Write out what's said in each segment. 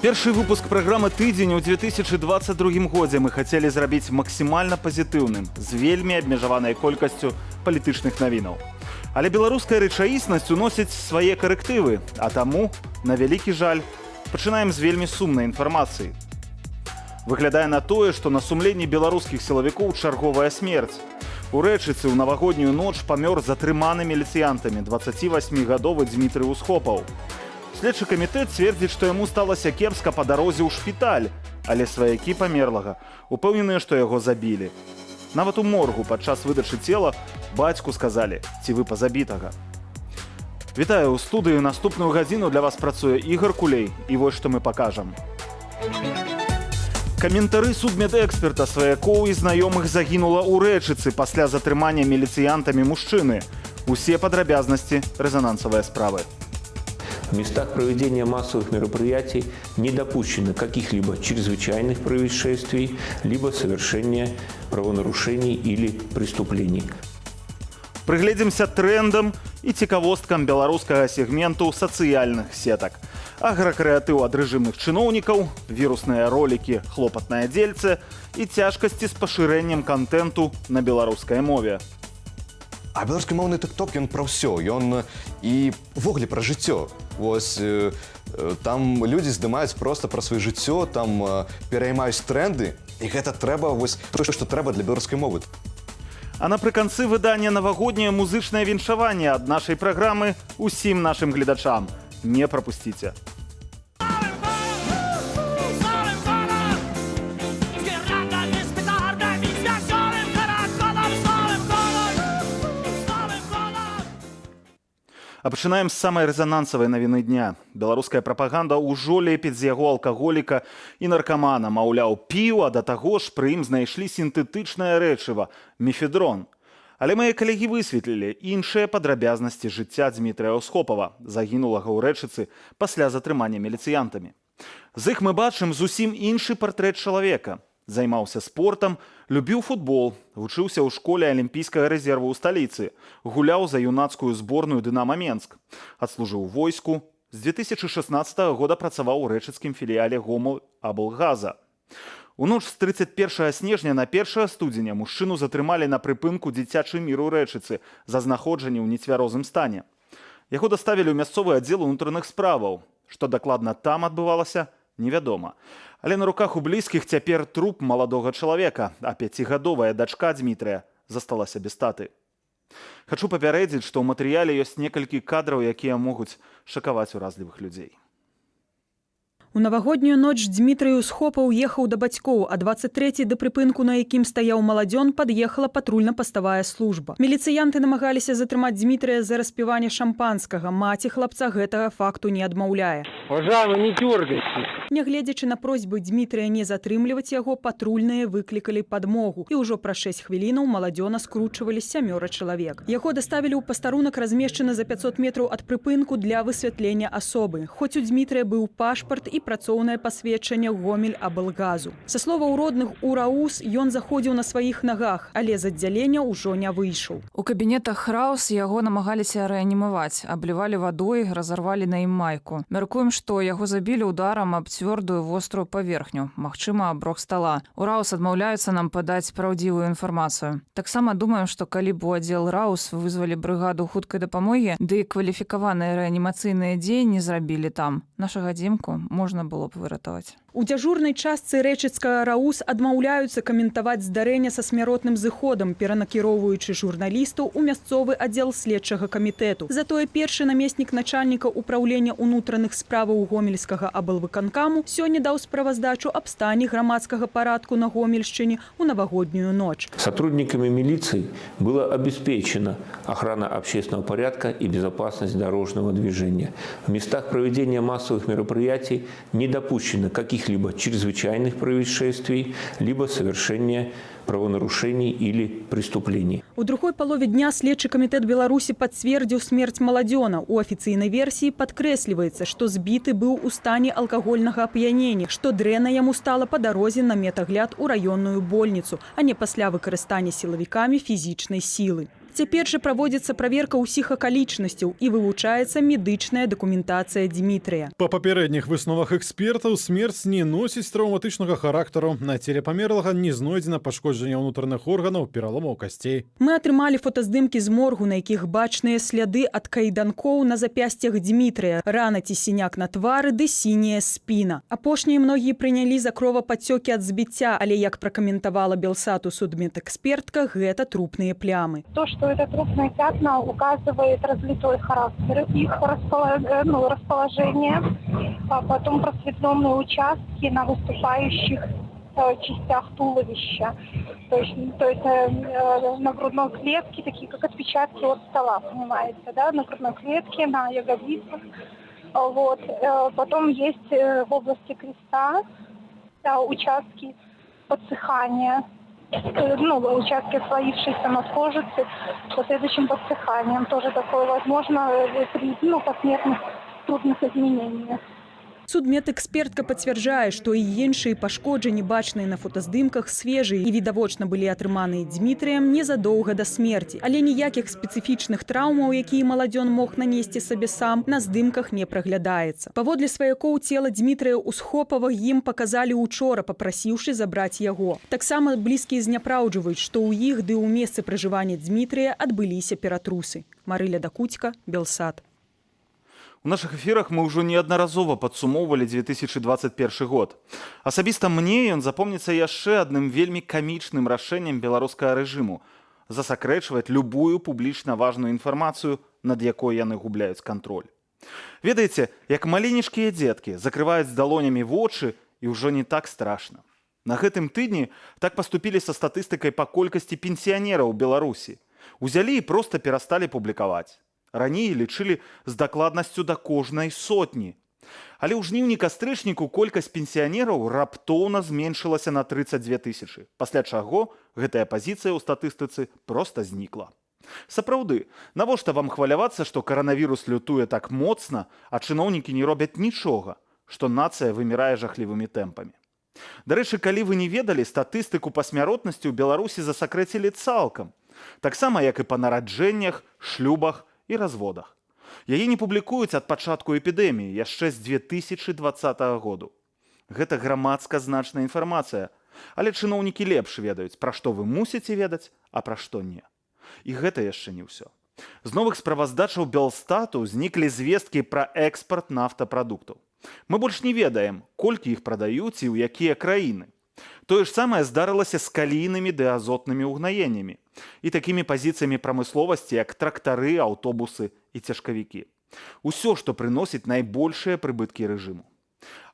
Першы выпуск праграмы «Тыдзень» у 2022 годзе мы хацелі зрабіць максімальна пазітыўным, з вельмі абмежаванай колькасцю палітычных навінаў. Але беларуская рэчаіснасць уносіць свае карэктывы, а таму, на вялікі жаль, пачынаем з вельмі сумнай інфармацыі. Выглядае на тое, што на сумленні беларускіх сілавікоў чарговая смерць. У Рэчыцы ў навагоднюю ноч памёр затрыманы міліцыянтамі 28-гадовы Дмітрый Усхопаў. Следчы камітэт цвердзіць, што яму сталася кепска па дарозе ў шпіталь, але сваякі памерлага упэўненыя, што яго забілі. Нават у моргу падчас выдачы цела бацьку сказалі, ці вы па забітага. Вітаю, у студыі наступную гадзіну для вас працуе Ігор Кулей, і вось што мы пакажам. Каментары судмедэксперта сваякоў і знаёмых загінула ў Рэчыцы пасля затрымання міліцыянтамі мужчыны. Усе падрабязнасці рэзанансавыя справы. В местах проведения массовых мероприятий не допущено каких-либо чрезвычайных происшествий, либо совершения правонарушений или преступлений. Прыгледзімся трендам і цікавосткам беларускага сегменту сацыяльных сетак. Агракрэатыў ад рэжымных чыноўнікаў, вірусныя ролікі «Хлопатнае дзельце» і цяжкасці з пашырэннем кантэнту на беларускай мове. А беларускамоўны тык-ток, ён пра ўсё, ён і ўвогуле пра жыццё. Вось там людзі здымаюць проста пра сваё жыццё, там пераймаюць тренды, і гэта трэба, вось тое, што трэба для беларускай мовы. А напрыканцы выдання навагодняе музычнае віншаванне ад нашай праграмы усім нашым гледачам. Не прапусціце. А пачынаем з самай рэзанансавай навіны дня. Беларуская прапаганда ўжо лепіць з яго алкаголіка і наркамана. Маўляў, піў, а да таго ж пры ім знайшлі сінтэтычнае рэчыва – мефедрон. Але мае калегі высветлілі іншыя падрабязнасці жыцця Дмітрыя Усхопава, загінулага ў Рэчыцы пасля затрымання міліцыянтамі. З іх мы бачым зусім іншы партрэт чалавека. Займаўся спортам, любіў футбол, вучыўся ў школе алімпійскага рэзерву ў сталіцы, гуляў за юнацкую зборную «Дынама Менск», адслужыў у войску, з 2016 года працаваў у рэчыцкім філіяле «Гомель-Аблгаза». У ноч з 31 снежня на 1 студзеня мужчыну затрымалі на прыпынку «Дзіцячы мір» у Рэчыцы за знаходжанне ў нецвярозым стане. Яго даставілі ў мясцовы аддзел унутраных справаў. Што дакладна там адбывалася, невядома. Але на руках у блізкіх цяпер труп маладога чалавека, а 5гадовая дачка Дмітрыя засталася без таты. Хачу папярэдзіць, што ў матэрыяле ёсць некалькі кадраў, якія могуць шакаваць уразлівых людзей. У навагоднюю ноч Дмітрый Усхопаў ехаў да бацькоў, а 23-й да прыпынку, на якім стаяў маладзён, пад'ехала патрульна-паставая служба. Міліцыянты намагаліся затрымаць Дмітрыя за распіванне шампанскага. Маці хлапца гэтага факту не адмаўляе. Уважаемый, не дёргайся. Нягледзячы на просьбы Дмітрыя не затрымліваць яго, патрульныя выклікалі падмогу. І ўжо пра 6 хвілінаў маладзёна скручвалі 7 чалавек. Яго даставілі ў пастарунак, размешчаны за 500 метраў ад прыпынку для высвятлення асобы. Хоць у Дмітрыя быў пашпарт і працоўнае пасведчанне Гомель-Аблгазу. Са словаў родных у РАУС ён заходзіў на сваіх нагах, але з аддзялення ўжо не выйшаў. У кабінетах РАУС яго намагаліся рэанімаваць, аблівалі вадой, разарвалі на ім майку. Мяркуем, што яго забілі ударам аб цвёрдую вострую паверхню, магчыма, аб рог стала. У РАУС адмаўляюцца нам падаць праўдзівую інфармацыю. Таксама думаем, што калі б у аддзел РАУС вызвалі брыгаду хуткай дапамогі, ды кваліфікаваныя рэанімацыйныя дзеянні зрабілі там, нашага Дзімку можна было б выратаваць. У дзяжурнай частцы рэчыцкага РАУС адмаўляюцца каментаваць здарэнне са смяротным зыходам, перанакіроўваючы журналістаў у мясцовы аддзел следчага камітэту. Затое першы намеснік начальніка ўпраўлення ўнутраных справаў гомельскага аблвыканкаму сёння даў справаздачу аб стане грамадскага парадку на Гомельшчыне ў навагоднюю ноч. Сотрудниками милиции было обеспечено охрана общественного порядка и безопасность дорожного движения. В местах проведения массовых мероприятий не допущено каких-либо чрезвычайных происшествий, либо совершения правонарушений или преступлений. У другой палове дня следчы камітэт Беларусі пацвердзіў смерць маладзёна. У афіцыйнай версіі падкрэсліваецца, што збіты быў у стане алкагольнага ап'янення, што дрэнна яму стала па дарозе на медагляд у раённую больніцу, а не пасля выкарыстання сілавікамі фізічнай сілы. Цяпер жа праводзіцца праверка ўсіх акалічнасцяў і вывучаецца медычная дакументацыя Дмітрыя. Па папярэдніх высновах экспертаў, смерць не носіць траўматычнага характару. На целе памерлага не знойдзена пашкоджання ўнутраных органаў, пераломаў касцей. Мы атрымалі фотаздымкі з моргу, на якіх бачныя сляды ад кайданкоў на запясцях Дмітрыя, рана ці сіняк на твары ды сіняя спіна. Апошнія многія прынялі за кровападцёкі ад збіцця, але, як пракаментавала Белсату судмедэкспертка, гэта трупныя плямы. То, что это трупные пятна, указывает разлитой характер их расположение, а потом просветленные участки на выступающих частях туловища. То есть на грудной клетке, такие как отпечатки от стола, понимаете, да? На грудной клетке, на ягодицах. Вот. Потом есть в области креста участки подсыхания, участки отслоившиеся на кожице с последующим подсыханием. Тоже такое возможно при посмертных трупных изменениях. Судмедэкспертка пацвярджае, што і іншыя пашкоджанні, бачныя на фотаздымках, свежыя і відавочна былі атрыманыя Дмітрыем незадоўга да смерці. Але ніякіх спецыфічных траўмаў, якія маладзён мог нанесці сабе сам, на здымках не праглядаецца. Паводле сваякоў, цела Дмітрыя Усхопава ім паказалі учора, папрасіўшы забраць яго. Таксама блізкія зняпраўджваюць, што ў іх ды ў месцы пражывання Дмітрыя адбыліся ператрусы. Марыля Дакуцька, Белсат. У наших эфірах мы ўжо неаднаразова падсумоўвалі 2021 год. Асабіста мне ён запомніцца яшчэ адным вельмі камічным рашэннем беларускага рэжыму – засакрэчваць любую публічна важную інфармацыю, над якой яны губляюць кантроль. Ведаеце, як маленечкія дзеткі закрываюць далонямі вочы, і ўжо не так страшна. На гэтым тыдні так паступілі са статыстыкай па колькасці пенсіянераў у Беларусі. Узялі і проста перасталі публікаваць. Раней лічылі з дакладнасцю да кожнай сотні. Але ў жніўні-кастрычніку колькасць пенсіянераў раптоўна зменшылася на 32 тысячы, пасля чаго гэтая пазіцыя ў статыстыцы проста знікла. Сапраўды, навошта вам хвалявацца, што каранавірус лютуе так моцна, а чыноўнікі не робяць нічога, што нацыя вымірае жахлівымі тэмпамі. Дарэчы, калі вы не ведалі, статыстыку па смяротнасці ў Беларусі засакрэцілі цалкам. Таксама, як і па нараджэннях, шлюбах і разводах. Яе не публікуюць ад пачатку эпідэміі яшчэ з 2020 году. Гэта грамадска значная інфармацыя, але чыноўнікі лепш ведаюць, пра што вы мусіце ведаць, а пра што не. І гэта яшчэ не ўсё. З новых справаздачаў Белстату зніклі звесткі пра экспарт нафтапрадуктаў. Мы больш не ведаем, колькі іх прадаюць і ў якія краіны. Тое ж самае здарылася з калійнымі ды азотнымі ўгнаеннямі і такімі пазіцыямі прамысловасці, як трактары, аўтобусы і цяжкавікі. Усё, што прыносіць найбольшыя прыбыткі рэжыму.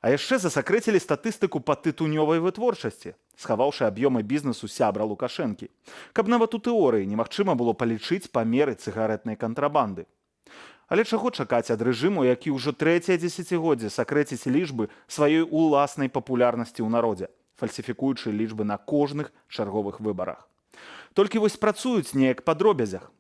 А яшчэ засакрэцілі статыстыку па тытунёвай вытворчасці, схаваўшы аб'ёмы бізнесу сябра Лукашэнкі, каб нават у тэорыі немагчыма было палічыць памеры цыгарэтнай кантрабанды. Але чаго чакаць ад рэжыму, які ўжо трэцяе дзесяцігоддзе сакрэціць лічбы сваёй уласнай папулярнасці ў народзе, фальсіфікуючы лічбы на кожных чарговых выбарах. Толькі вось працуюць неяк па дробязях.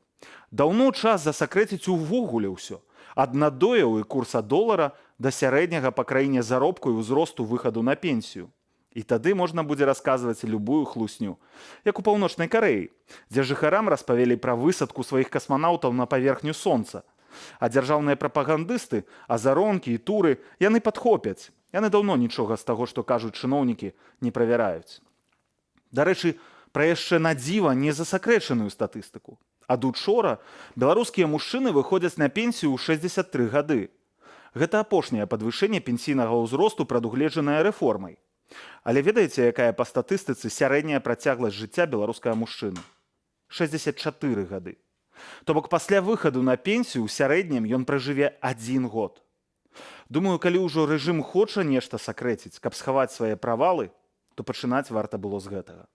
Даўно час засакрэціць увогуле ўсё. Ад надояў і курса долара да сярэдняга па краіне заробку і ўзросту выхаду на пенсію. І тады можна будзе расказваць любую хлусню, як у Паўночнай Карэі, дзе жыхарам распавялі пра высадку сваіх касманаўтаў на паверхню сонца. А дзяржаўныя прапагандысты, азаронкі і туры яны падхопяць. Яны даўно нічога з таго, што кажуць чыноўнікі, не правяраюць. Дарэчы, пра яшчэ на дзіва не засакрэчаную статыстыку. Ад учора беларускія мужчыны выходзяць на пенсію ў 63 гады. Гэта апошняе падвышэнне пенсійнага ўзросту, прадугледжанае рэформай. Але ведаеце, якая па статыстыцы сярэдняя працягласць жыцця беларускага мужчыны? 64 гады. То бок пасля выхаду на пенсію ў сярэднім ён пражыве 1 год. Думаю, калі ўжо рэжым хоча нешта сакрэціць, каб схаваць свае правалы, то пачынаць варта было з гэтага.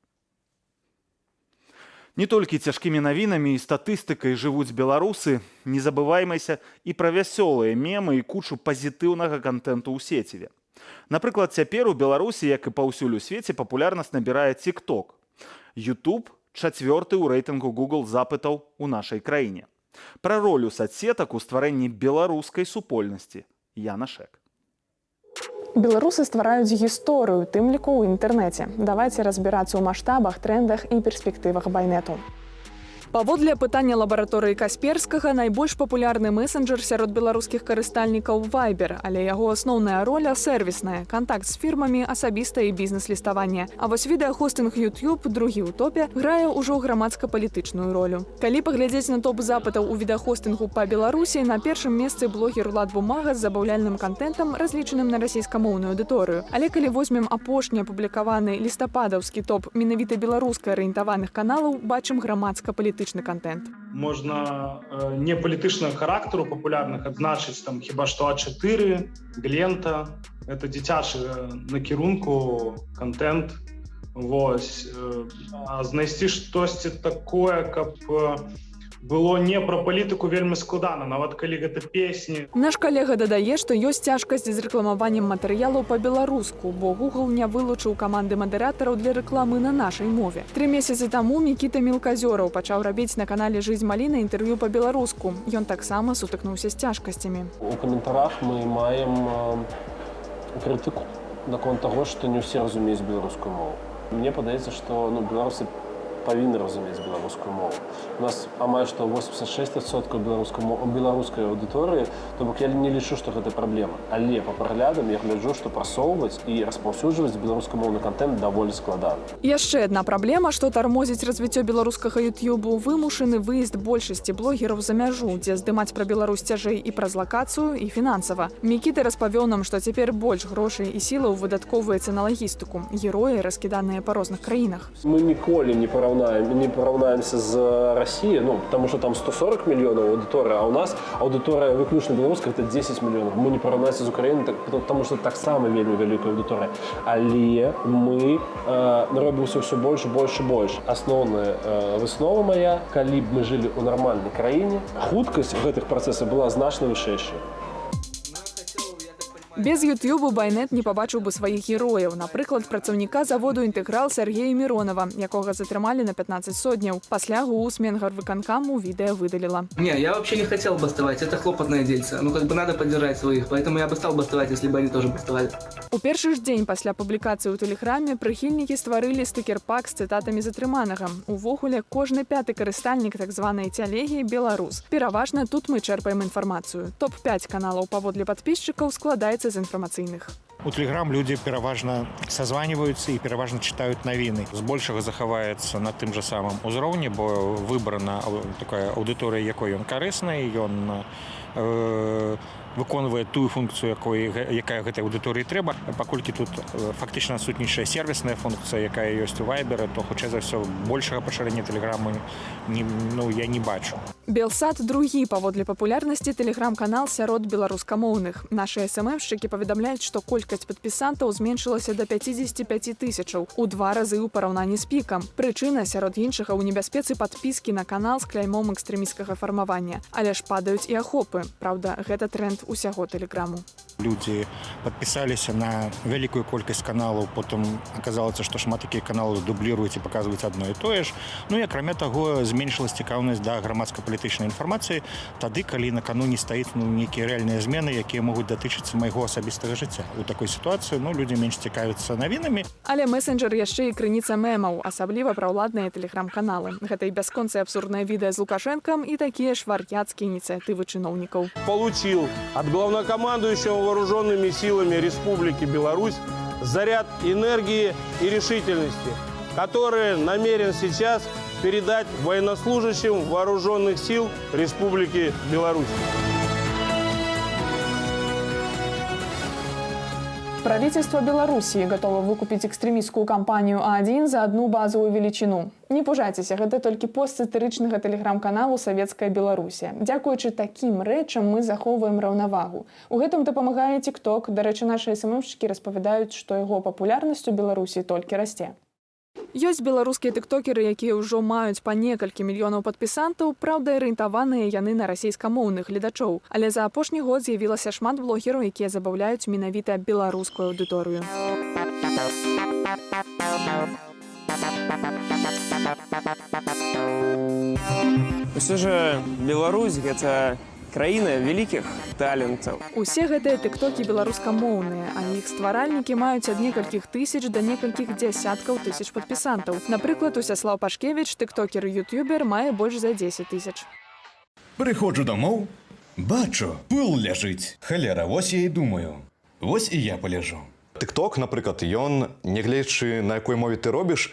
Не толькі цяжкімі навінамі і статыстыкай жывуць беларусы, не забываймайся і пра вясёлыя мемы і кучу пазітыўнага кантэнту ў сеціве. Напрыклад, цяпер у Беларусі, як і паўсюль у свеце, папулярнасць набірае TikTok. YouTube – 4-ы ў рэйтынгу Google запытаў у нашай краіне. Пра ролю сацсетак у стварэнні беларускай супольнасці. Яна Шэк. Беларусы ствараюць гісторыю, тым ліку ў інтэрнэце. Давайце разбірацца ў маштабах, трэндах і перспектывах байнету. Паводле апытання лабараторыі Касперскага, найбольш папулярны месенджер сярод беларускіх карыстальнікаў Viber, але яго асноўная роля сэрвісная, кантакт з фірмамі, асабістае і бізнес-ліставанне. А вось відэахостынг YouTube, другі ў топе, грае ўжо грамадска-палітычную ролю. Калі паглядзець на топ запытаў у відэахостынгу па Беларусі, на першым месцы блогер Влад Бумага з забаўляльным кантэнтам, разлічаным на расійскамоўную аўдыторыю. Але калі возьмем апошні апублікаваны лістападаўскі топ менавіта беларуска арыентаваных каналаў, бачым грамадска-палітычны контент. Можна не палітычнага характару папулярных адзначыць там хіба што А4, Глента. Это дзіцячы накірунку контент. Вось. А знайсці штосьці такое, каб было не пра палітыку, вельмі складана, нават калі гэта песні. Наш калега дадае, што ёсць цяжкасць з рэкламаваннем матэрыялаў па-беларуску, бо Google не вылучыў каманды мадэратараў для рэкламы на нашай мове. 3 месяцы таму Мікіта Мілказёраў пачаў рабіць на канале «Жизнь Маліна» інтэрв'ю па-беларуску. Ён таксама сутыкнуўся з цяжкасцямі. У каментарах мы маем крытыку наконт таго, што не ўсе разумеюць беларускую мову. Мне падаецца, што беларусы павінны разумець беларускую мову. У нас амаль што 86% беларускай аўдыторыі, то бок я не лічу, што гэта праблема. Але па праглядам я гляджу, што прасоўваць і распаўсюджваць беларускамоўны контент даволі складана. Яшчэ адна праблема, што тармозіць развіццё беларускага ютубу, вымушаны выезд большасці блогераў за мяжу, дзе здымаць пра Беларусь цяжэй і праз лакацыю, і фінансава. Мікіта распавёў нам, што цяпер больш грошай і сілаў выдаткоўваецца на лагістыку. Героі раскіданыя па розных краінах. Мы ніколі не параўнаемся з Россией, потому что там 140 миллионов аудитория, а у нас аудитория выключно белорусская это 10 миллионов. Мы не параўнаемся з Украінай, потому что так само вельмі вялікая аудитория. Але мы робімся все больше, больше. Асноўная выснова моя, калі б мы жили у нормальной краіне, хуткасць гэтых працэсаў была значна вышэйшая. Без Ютубу Байнет не пабачыў бы сваіх герояў. Напрыклад, працаўніка заводу «Інтэграл» Сергея Миронова, якога затрымалі на 15 сотняў. Пасля ГУ Менгарвыканкаму відэа выдаліла. Не, я вообще не хотел бастовать, это хлопотное дельце. Надо поддержать своих, поэтому я бы стал бастовать, если бы они тоже бастовали. У першы ж дзень пасля публікацыі ў тэлеграме прыхільнікі стварылі стыкер-пак з цытатамі затрыманага. Увогуле, кожны 5-й карыстальнік так званай цялегі беларус. Пераважна тут мы чэрпаем інфармацыю. Топ-5 каналаў паводле падпісчыкаў складаецца з інфармацыйных. У Телеграм люди пераважна созваниваются и пераважна читают новины. Збольшага захаваецца на тым же самым узроўні, бо выбрана такая аўдыторыя, якой ён карысны, ён выконвае тую функцію, якая гэтай аўдыторыі трэба. Паколькі тут фактычна адсутнічае сервісная функцыя, якая ёсць у Вайберы, то хутчэй за ўсё большага пашырэння тэлеграму я не бачу. Белсат другі паводле папулярнасці тэлеграм-канал сярод беларускамоўных. Нашы СММшчыкі паведамляюць, што колькасць падпісантаў зменшылася да 55 тысячаў, у 2 разы ў параўнанні з пікам. Прычына сярод іншага ў небяспецы падпіскі на канал з кляймом экстрэмісцкага фармавання. Але ж падаюць і ахопы. Праўда, гэта тренд усяго тэлеграму. Люди подписались на вялікую колькасць каналаў, потым аказалася, што шмат такіх каналаў дубліруюць і паказваюць адно і тое ж. І акрамя таго, зменшылась цікаўнасць да грамадска-палітычнай інфармацыі тады, калі на кану не стаіць нейкія рэальныя змены, якія могуць датычыцца майго асабістага жыцця. У такой сітуацыі людзі менш цікавяцца навінамі. Але месенджер яшчэ і крыніца мемаў, асабліва праўладныя тэлеграм-каналы. Гэта і бясконцае абсурднае відэа з Лукашэнкам і такія ж вар'яцкія ініцыятывы чыноўнікаў. Получил от главнокомандующего вооруженными силами Республики Беларусь заряд энергии и решительности, который намерен сейчас передать военнослужащим вооруженных сил Республики Беларусь. Правительство Белоруссии готово выкупить экстремистскую компанию А1 за одну базовую величину. Не пужайцеся, гэта толькі пост сатырычнага тэлеграм-каналу «Савецкая Беларусія». Дзякуючы такім рэчам мы захоўваем раўнавагу. У гэтым дапамагае TikTok. Дарэчы, нашы СММшчыкі распавядаюць, што яго папулярнасць у Беларусі толькі расце. Ёсць беларускія тыктокеры, якія ўжо маюць па некалькі мільёнаў падпісантаў, праўда, арыентаваныя яны на расійскамоўных гледачоў. Але за апошні год з'явілася шмат блогераў, якія забаўляюць менавіта беларускую аўдыторыю. Все же Беларусь – это Краіна вялікіх талентаў. Усе гэтыя тыктокі беларускамоўныя, а іх стваральнікі маюць ад некалькіх тысяч да некалькіх дзясяткаў тысяч падпісантаў. Напрыклад, Усяслаў Пашкевіч, тыктокер-ютубер, мае больш за 10 тысяч. Прыходжу дамоў, бачу, пыл ляжыць. Халера, вось я і думаю. Вось і я паляжу. TikTok, напрыклад, ён, нягледзячы на якой мове ты робіш,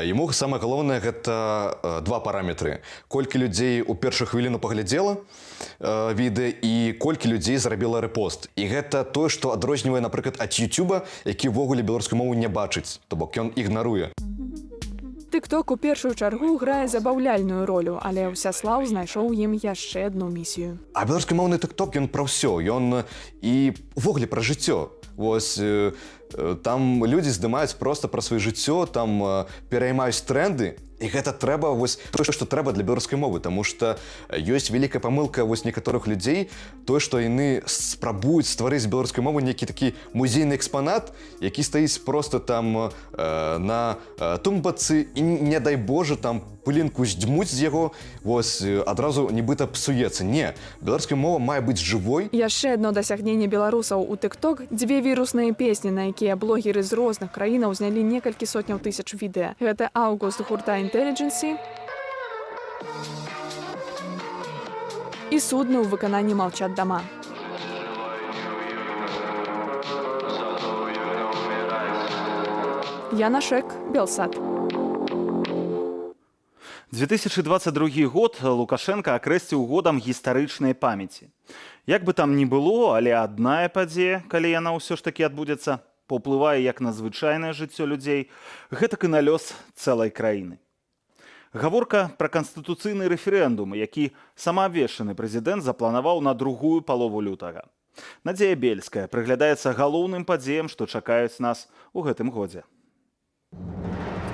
яму самае галоўнае гэта два параметры. Колькі людзей у першую хвіліну паглядзела відэа і колькі людзей зрабіла рэпост. І гэта тое, што адрознівае, напрыклад, ад YouTube, які ўвогуле беларускую мову не бачыць, то бок ён ігнаруе. TikTok у першую чаргу грае забаўляльную ролю, але Усяслаў знайшоў ім яшчэ адну місію. А беларускамоўны TikTok, ён пра ўсё, ён і ўвогуле пра жыццё. Вось там людзі здымаюць проста пра сваё жыццё, там пераймаюць тренды, і гэта трэба вось тое, што трэба для беларускай мовы, таму што ёсць вялікая памылка вось некаторых людзей, тое, што яны спрабуюць стварыць з беларускай мовы нейкі такі музейны экспанат, які стаіць проста там на тумбацы і, не дай Божа, там пылінку здзьмуць з яго, вось адразу нібыта псуецца. Не, беларуская мова мае быць жывой. Яшчэ адно дасягненне беларусаў у TikTok – дзве вірусныя песні, на якія блогеры з розных краінаў знялі некалькі сотняў тысяч відэа. Гэта «Аўгуст» гурта Intelligence і «Судно» ў выкананні «Молчат дома». Яна Шек, Белсат. 2022 год Лукашенко акрэсціў годам гістарычнай памяці. Як бы там ні было, але адная падзея, калі яна ўсё ж такі адбудзецца, паўплывае як на звычайнае жыццё людзей, гэтак і на лёс цэлай краіны. Гаворка пра канстытуцыйны рэферэндум, які самаабвешчаны прэзідэнт запланаваў на другую палову лютага. Надзея Бельская прыглядаецца галоўным падзеям, што чакаюць нас у гэтым годзе.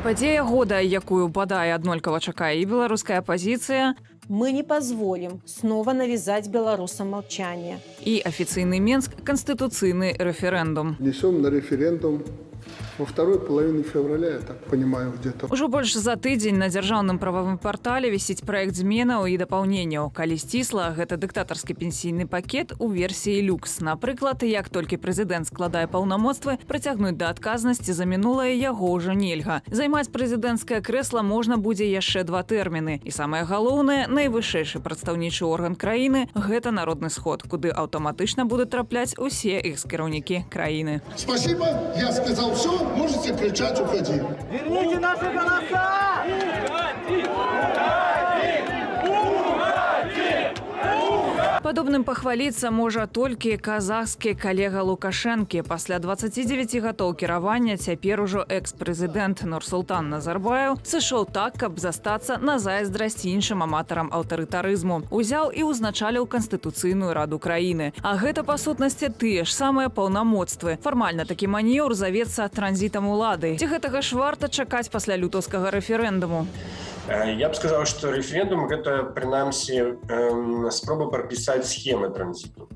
Падзея года, якую бадай аднолькава чакае і беларуская апозіцыя, мы не позволим снова навязать белорусам молчание. І афіцыйны Менск канстытуцыйны рэферэндум. Несем на референдум во второй половине февраля, я так понимаю, где-то. Ужо больш за тыдзень на дзяржаўным прававым партале вісіць праект зменаў і дапаўненняў. Калі сцісла, гэта дыктатарскі пенсійны пакет у версіі люкс. Напрыклад, як толькі прэзідэнт складае паўнамоцтвы, прыцягнуць да адказнасці за мінулае яго ўжо нельга. Займаць прэзідэнцкае крэсла можна будзе яшчэ 2 тэрміны. І самае галоўнае, найвышэйшы прадстаўнічы орган краіны – гэта народны сход, куды аўтаматычна будуць трапляць усе экс-кіраўнікі краіны. Спасибо, я сказал все, можете кричать, уходи. Верните наши голоса! Падобным пахваліцца можа толькі казахскі калега Лукашэнкі. Пасля 29 гадоў кіравання цяпер ужо экс-прэзідэнт Нурсултан Назарбаев сышоў так, каб застацца на зайздрасць іншым аматарам аўтарытарызму. Узяў і ўзначаліў Канстытуцыйную раду краіны. А гэта, па сутнасці, тыя ж самыя паўнамоцтвы. Фармальна такі манеўр завецца транзітам улады. Ці гэтага ж варта чакаць пасля лютаўскага рэферэндуму? Я б сказаў, што рэферэндум гэта, прынамсі, спроба прапісаць схемы транзіту.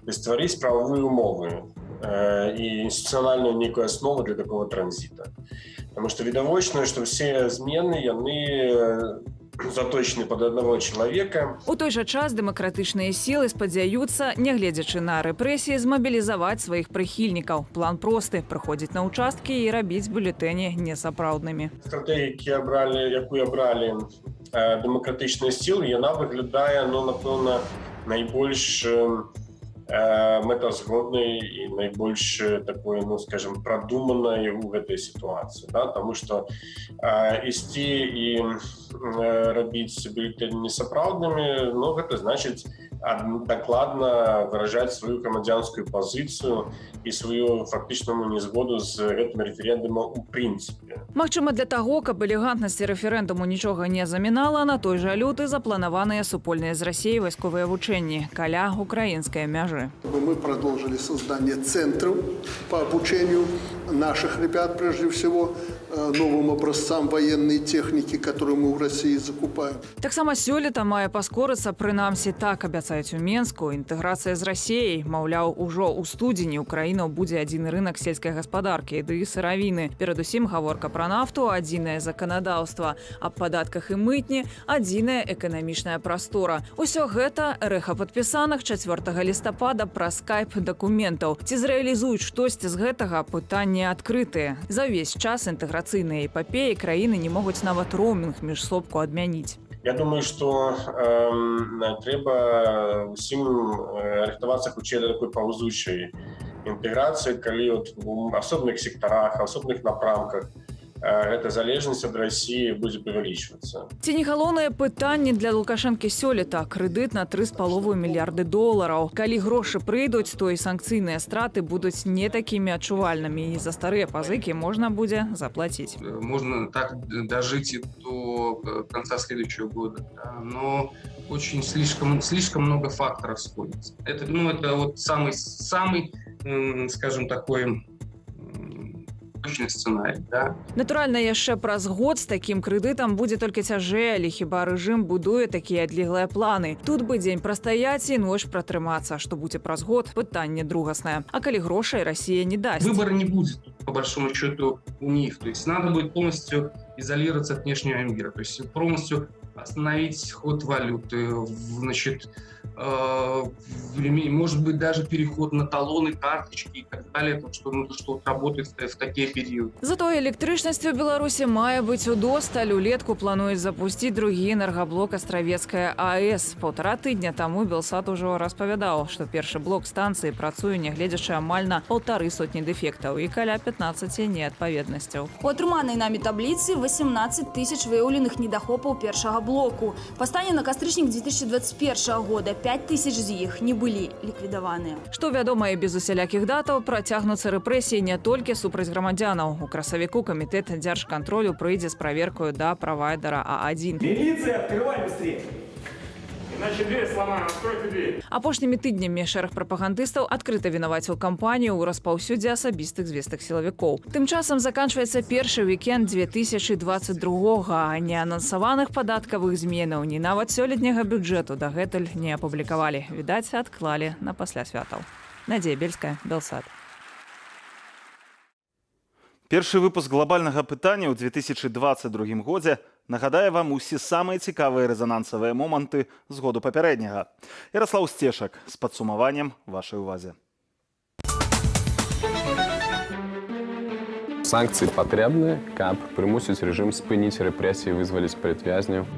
Стварыць правовыя умовы і інстытуцыянальную нейкую аснову для такого транзіта. Таму што відавочна, што ўсе змены, яны заточены пад аднаго чалавека. У той жа час дэмакратычныя сілы спадзяюцца, нягледзячы на рэпрэсіі, змабілізаваць сваіх прыхільнікаў. План просты – прыходзіць на ўчасткі і рабіць бюлетэні несапраўднымі. Стратэгія, якую абралі дэмакратычныя сілы, яна выглядае, напэўна, найбольш мэтазгоднай і найбольш такой, скажем, прадуманай у гэтай сітуацыі. Таму што ісці і рабіць бюлетэні несапраўднымі, гэта значыць дакладна выражаць сваю грамадзянскую пазіцыю і сваю фактычную незгоду з гэтым рэферэндумам у прынцыпе. Магчыма, для таго, каб элегантнасці рэферэндуму нічога не замінала, на той жа люты запланаваныя супольныя з Расіяй вайсковыя вучэнні каля украінскай мяжы. Мы продолжили создание центров по обучению наших ребят, прежде всего, новым образцам военной техники, которую мы в России закупаем. Таксама сёлета мае паскорыцца, прынамсі так абяцаюць у Менску, інтэграцыя з Расіяй. Маўляў, ужо ў студзені ў краіну будзе адзіны рынак сельскай гаспадаркі ды сыравіны. Перадусім гаворка пра нафту, адзінае заканадаўства, аб падатках і мытні, адзіная эканамічная прастора. Усё гэта рэха падпісаных 4 лістапада праз скайп дакументаў. Ці зрэалізуюць штосьці з гэтага, пытанне адкрытыя. За ўвесь час інтэграцыйныя эпапеі краіны не могуць нават роумінг міжсобку адмяніць. Я думаю, што трэба ўсім рыхтавацца хутчэй да такой паўзучай інтэграцыі, калі у асобных сектарах, асобных напрамках эта залежнасць ад Расіі будзе павялічвацца. Ці не галоўнае пытанне для Лукашэнкі сёлета крэдыт на 3,5 мільярды долараў. Калі грошы прыйдуць, то і санкцыйныя страты будуць не такімі адчувальнымі, і за старыя пазыкі можна будзе заплаціць. Можно так дожить до конца следующего года, да, но очень слишком много факторов сходится. Это вот самый, скажем, такой точный сценарий, да. Натуральна, яшчэ праз год з такім крэдытам будзе толькі цяжэй, але хіба рэжым будуе такія адлеглыя планы. Тут бы дзень прастаяць і ноч пратрымацца. Што будзе праз год, пытанне другаснае. А калі грошай Расія не даст? Выбора не будет, по большому счету, у них. То есть надо будет полностью изолироваться от внешнего мира. То есть полностью остановить ход валюты, значит, может быть, даже переход на талоны, карточки и так далее, что работает в такие периоды. Зато электрычнасці ў Беларусі мае быць удосталь. Улетку плануюць запусціць другі энергаблок Астравецкая АЭС. 1,5 тыдня таму Белсат ужо распавядаў, што першы блок станцыі працуе, нягледзячы амаль на 1,5 дэфектаў і каля 15 неадпаведнасцяў. У атрыманай намі табліцы 18 тысяч выяўленых недахопаў першага блоку. Па стане на кастрычнік 2021 года 5 тысяч з іх не былі ліквідаваныя. Што вядома, і без усялякіх датаў працягнуцца рэпрэсіі не толькі супраць грамадзянаў. У красавіку камітэт дзяржкантролю прыйдзе з праверкаю да правайдера А1. Милиция, открывай быстрее! Иначе дверь сломаем, откройте дверь. Апошнімі тыднямі шэраг прапагандыстаў адкрыта вінаваціў кампанію ў распаўсюдзе асабістых звестак сілавікоў. Тым часам заканчваецца першы вікенд 2022-га, а неанансаваных падаткавых зменаў ні нават сёлетняга бюджэту дагэтуль не апублікавалі. Відаць, адклалі на пасля святаў. Надзея Бельская, Белсат. Першы выпуск глобальнага пытання ў 2022 годзе нагадае вам усе самыя цікавыя рэзанансавыя моманты з году папярэдняга. Яраслаў Сцешак з падсумаваннем вашай увазе. Санкцыі патрэбныя, каб прымусіць рэжым спыніць рэпрэсіі, вызваліць палітвязняў.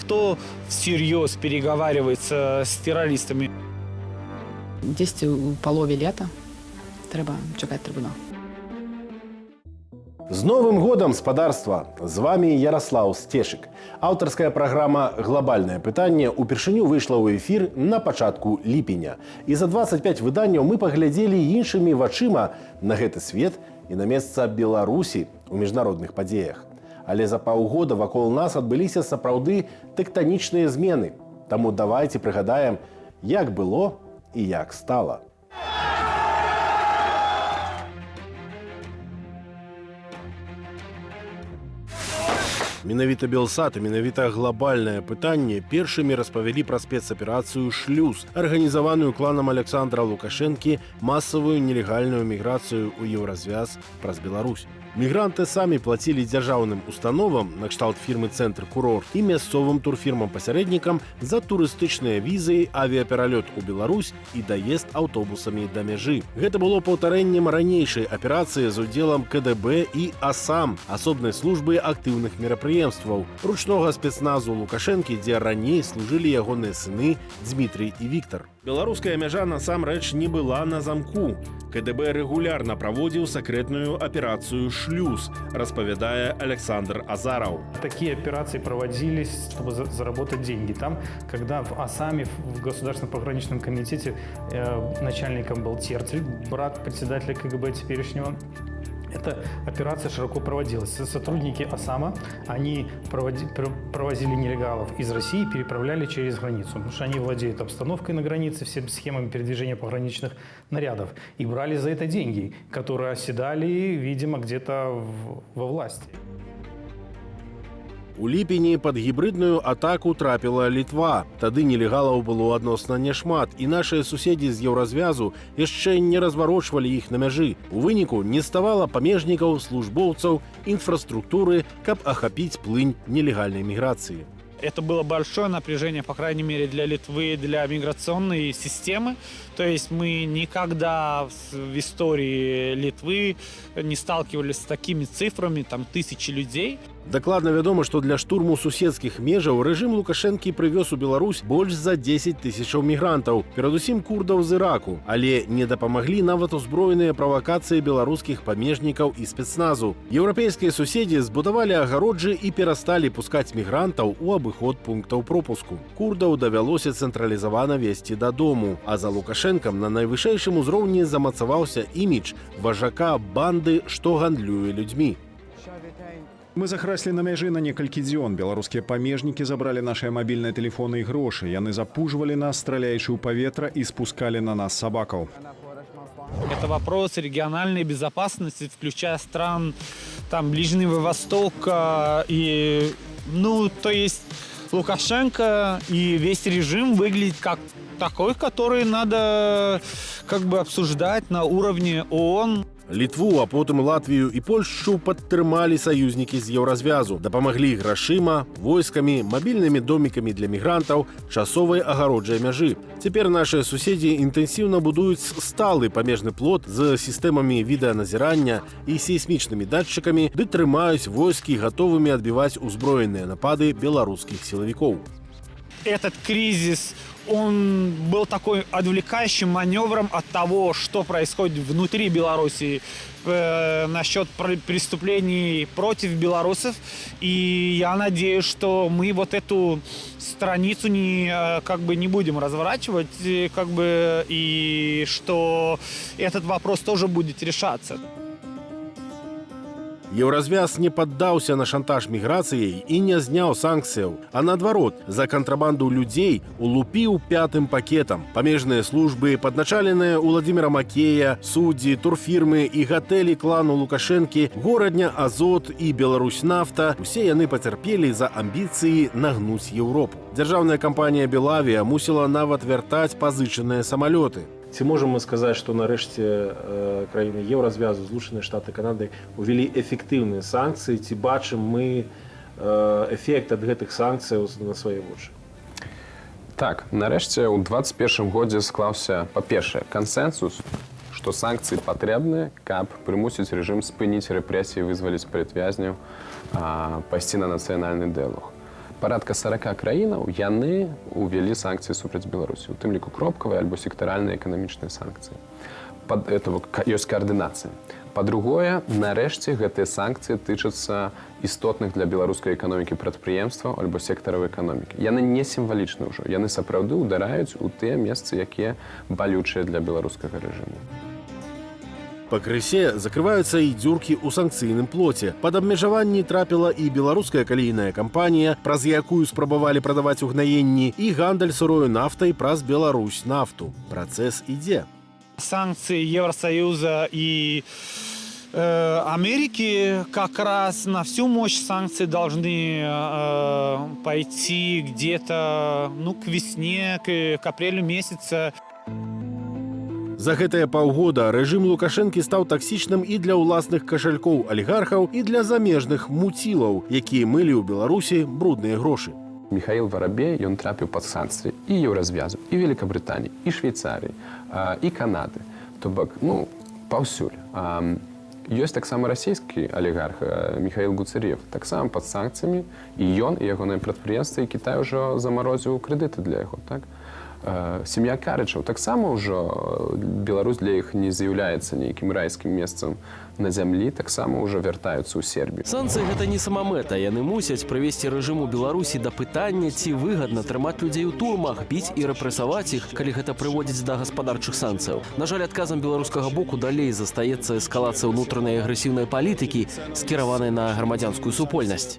Кто всерьез переговаривается с террористами? Десь у палове лета трэба чакаць трыбунал. З Новым годам, спадарства! З вами Яраслаў Сцешак. Аўтарская праграма «Глобальнае пытанне» упершыню выйшла ў эфір на пачатку ліпеня. І за 25 выданняў мы паглядзелі іншымі вачыма на гэты свет і на месца Беларусі ў міжнародных падзеях. Але за паўгода вакол нас адбыліся сапраўды тэктанічныя змены. Таму давайце прыгадаем, як было і як стала. Менавіта Белсат і менавіта глобальнае пытанне першымі распавялі пра спецаперацыю «Шлюз», арганізаваную кланам Александра Лукашэнкі масавую нелегальную міграцыю ў Еўразвяз праз Беларусь. Мігранты самі плацілі дзяржаўным установам, накшталт фірмы «Цэнтр Курорт» і мясцовым турфірмам-пасярэднікам за турыстычныя візы, авіапералёт у Беларусь і даезд аўтобусамі да мяжы. Гэта было паўтарэннем ранейшай аперацыі з удзелам КДБ і АСАМ, асобнай службы актыўных мерапрыемстваў, ручнога спецназу Лукашэнкі, дзе раней служылі ягоныя сыны Дмітрый і Віктор. Беларуская мяжа насамрэч не была на замку. КДБ регулярно проводил секретную операцию «Шлюз», распавядае Александр Азаров. Такие операции проводились, чтобы заработать деньги. Там, когда в АСАМе, в Государственном пограничном комитете начальником был Терцель, брат председателя КГБ теперешнего, Эта операция широко проводилась. Сотрудники ОСАМа, они провозили нелегалов из России и переправляли через границу, потому что они владеют обстановкой на границе, всеми схемами передвижения пограничных нарядов, и брали за это деньги, которые оседали, видимо, где-то во власти. У ліпені пад гібридную атаку трапіла Літва. Тады нелегалаў было адносна няшмат, і нашыя суседзі з еўразвязу яшчэ не разварочвалі іх на мяжы. У выніку не ставала памежнікаў, службоўцаў, інфраструктуры, каб ахапіць плынь нелегальнай міграцыі. Это было большое напряжение, по крайней мере, для Литвы, для миграционной системы. То есть мы никогда в истории Литвы не сталкивались с такими цифрами, там тысячи людей. Дакладна вядома, што для штурму суседскіх межаў рэжым Лукашэнкі прывёз у Беларусь больш за 10 тысячаў мігрантаў, перадусім курдаў з Іраку, але не дапамаглі нават узброеныя правакацыі беларускіх памежнікаў і спецназу. Еўрапейскія суседзі збудавалі агароджы і перасталі пускаць мігрантаў у абыход пунктаў пропуску. Курдаў давялося цэнтралізавана весці дадому, а за Лукашэнкам на найвышэйшым узроўні замацаваўся імідж важака банды, што гандлюе людзьмі. Мы захраслі на мяжы на некалькі дзён. Беларускія памежнікі забралі нашыя мабільныя тэлефоны і грошы. Яны запужвалі нас, страляючы ў паветра, і спускалі на нас сабакаў. Это вопрос региональной безопасности, включая стран там, Ближнего Востока. И, то есть Лукашенко и весь режим выглядит как такой, который надо обсуждать на уровне ООН. Літву, а потым Латвію і Польшчу падтрымалі саюзнікі з еўразвязу, дапамаглі грашыма, войскамі, мабільнымі домікамі для мігрантаў, часовай агароджай мяжы. Цяпер нашыя суседзі інтэнсіўна будуюць сталы памежны плот з сістэмамі відэаназірання і сейсмічнымі датчыкамі, ды трымаюць войскі гатовымі адбіваць узброеныя напады беларускіх сілавікоў. Этот кризис, он был такой отвлекающим маневром от того, что происходит внутри Беларуси насчет преступлений против белорусов. И я надеюсь, что мы вот эту страницу не будем разворачивать, и что этот вопрос тоже будет решаться. Еўразвяз не паддаўся на шантаж міграцыяй і не зняў санкцыяў, а наадварот, за кантрабанду людзей улупіў пятым пакетам. Памежныя службы, падначаленыя Уладзіміра Макея, суддзі, турфірмы і гатэлі клану Лукашэнкі, горадня Азот і Беларусьнафта, усе яны пацярпелі за амбіцыі нагнуць Еўропу. Дзяржаўная кампанія «Белавія» мусіла нават вяртаць пазычаныя самалёты. Ці можам мы сказаць, што нарэшце краіны Еўразвязу, Злучаныя Штаты Канады увялі эфектыўныя санкцыі, ці бачым мы эфект ад гэтых санкцыяў на свае вочы? Так, нарэшце ў 2021 годзе склаўся, па-першае, кансэнсус, што санкцыі патрэбныя, каб прымусіць рэжым спыніць рэпрэсіі, вызваліць палітвязняў, пайсці на нацыянальны дыялог. Парадка 40 краінаў яны увялі санкцыі супраць Беларусі, у тым ліку кропкавыя альбо сектаральныя эканамічныя санкцыі. Ёсць каардынацыя. Па-другое, нарэшце гэтыя санкцыі тычацца істотных для беларускай эканомікі прадпрыемстваў альбо сектараў эканомікі. Яны не сімвалічны ўжо, яны сапраўды ўдараюць у тыя месцы, якія балючыя для беларускага рэжыму. Пакрысе закрываюцца і дзюркі ў санкцыйным плоце. Пад абмежаванні трапіла і беларуская калійная кампанія, праз якую спрабавалі прадаваць угнаенні, і гандаль сырою нафтай праз Беларусьнафту. Працэс ідзе. Санкции Евросоюза и Америки как раз на всю мощь санкций должны пойти где-то к весне, к апрелю месяца. За гэтыя паўгода рэжым Лукашэнкі стаў таксічным і для ўласных кашалькоў алігархаў, і для замежных муцілаў, якія мылі ў Беларусі брудныя грошы. Михаил Воробей, ён трапіў пад санкцыі і Еўразвязу, і Великабрытаніі, і Швейцарыі, і Канады. То бок, паўсюль. Ёсць таксама расійскі алігарх Михаил Гуцерьев, таксама пад санкцыямі, і ён, і ягоныя прадпрыемствы, і Кітай ужо замарозіў крэдыты для яго, так? Сям'я Карычаў таксама ўжо Беларусь для іх не з'яўляецца нейкім райскім месцам на зямлі, таксама ўжо вяртаюцца ў Сербію. Санкцыі гэта не самамэта, яны мусяць прывесці рэжым у Беларусі да пытання, ці выгадна трымаць людзей у турмах, біць і рэпрэсаваць іх, калі гэта прыводзіць да гаспадарчых санкцыяў. На жаль, адказам беларускага боку далей застаецца эскалацыя ўнутранай агрэсіўнай палітыкі, скіраванай на грамадзянскую супольнасць.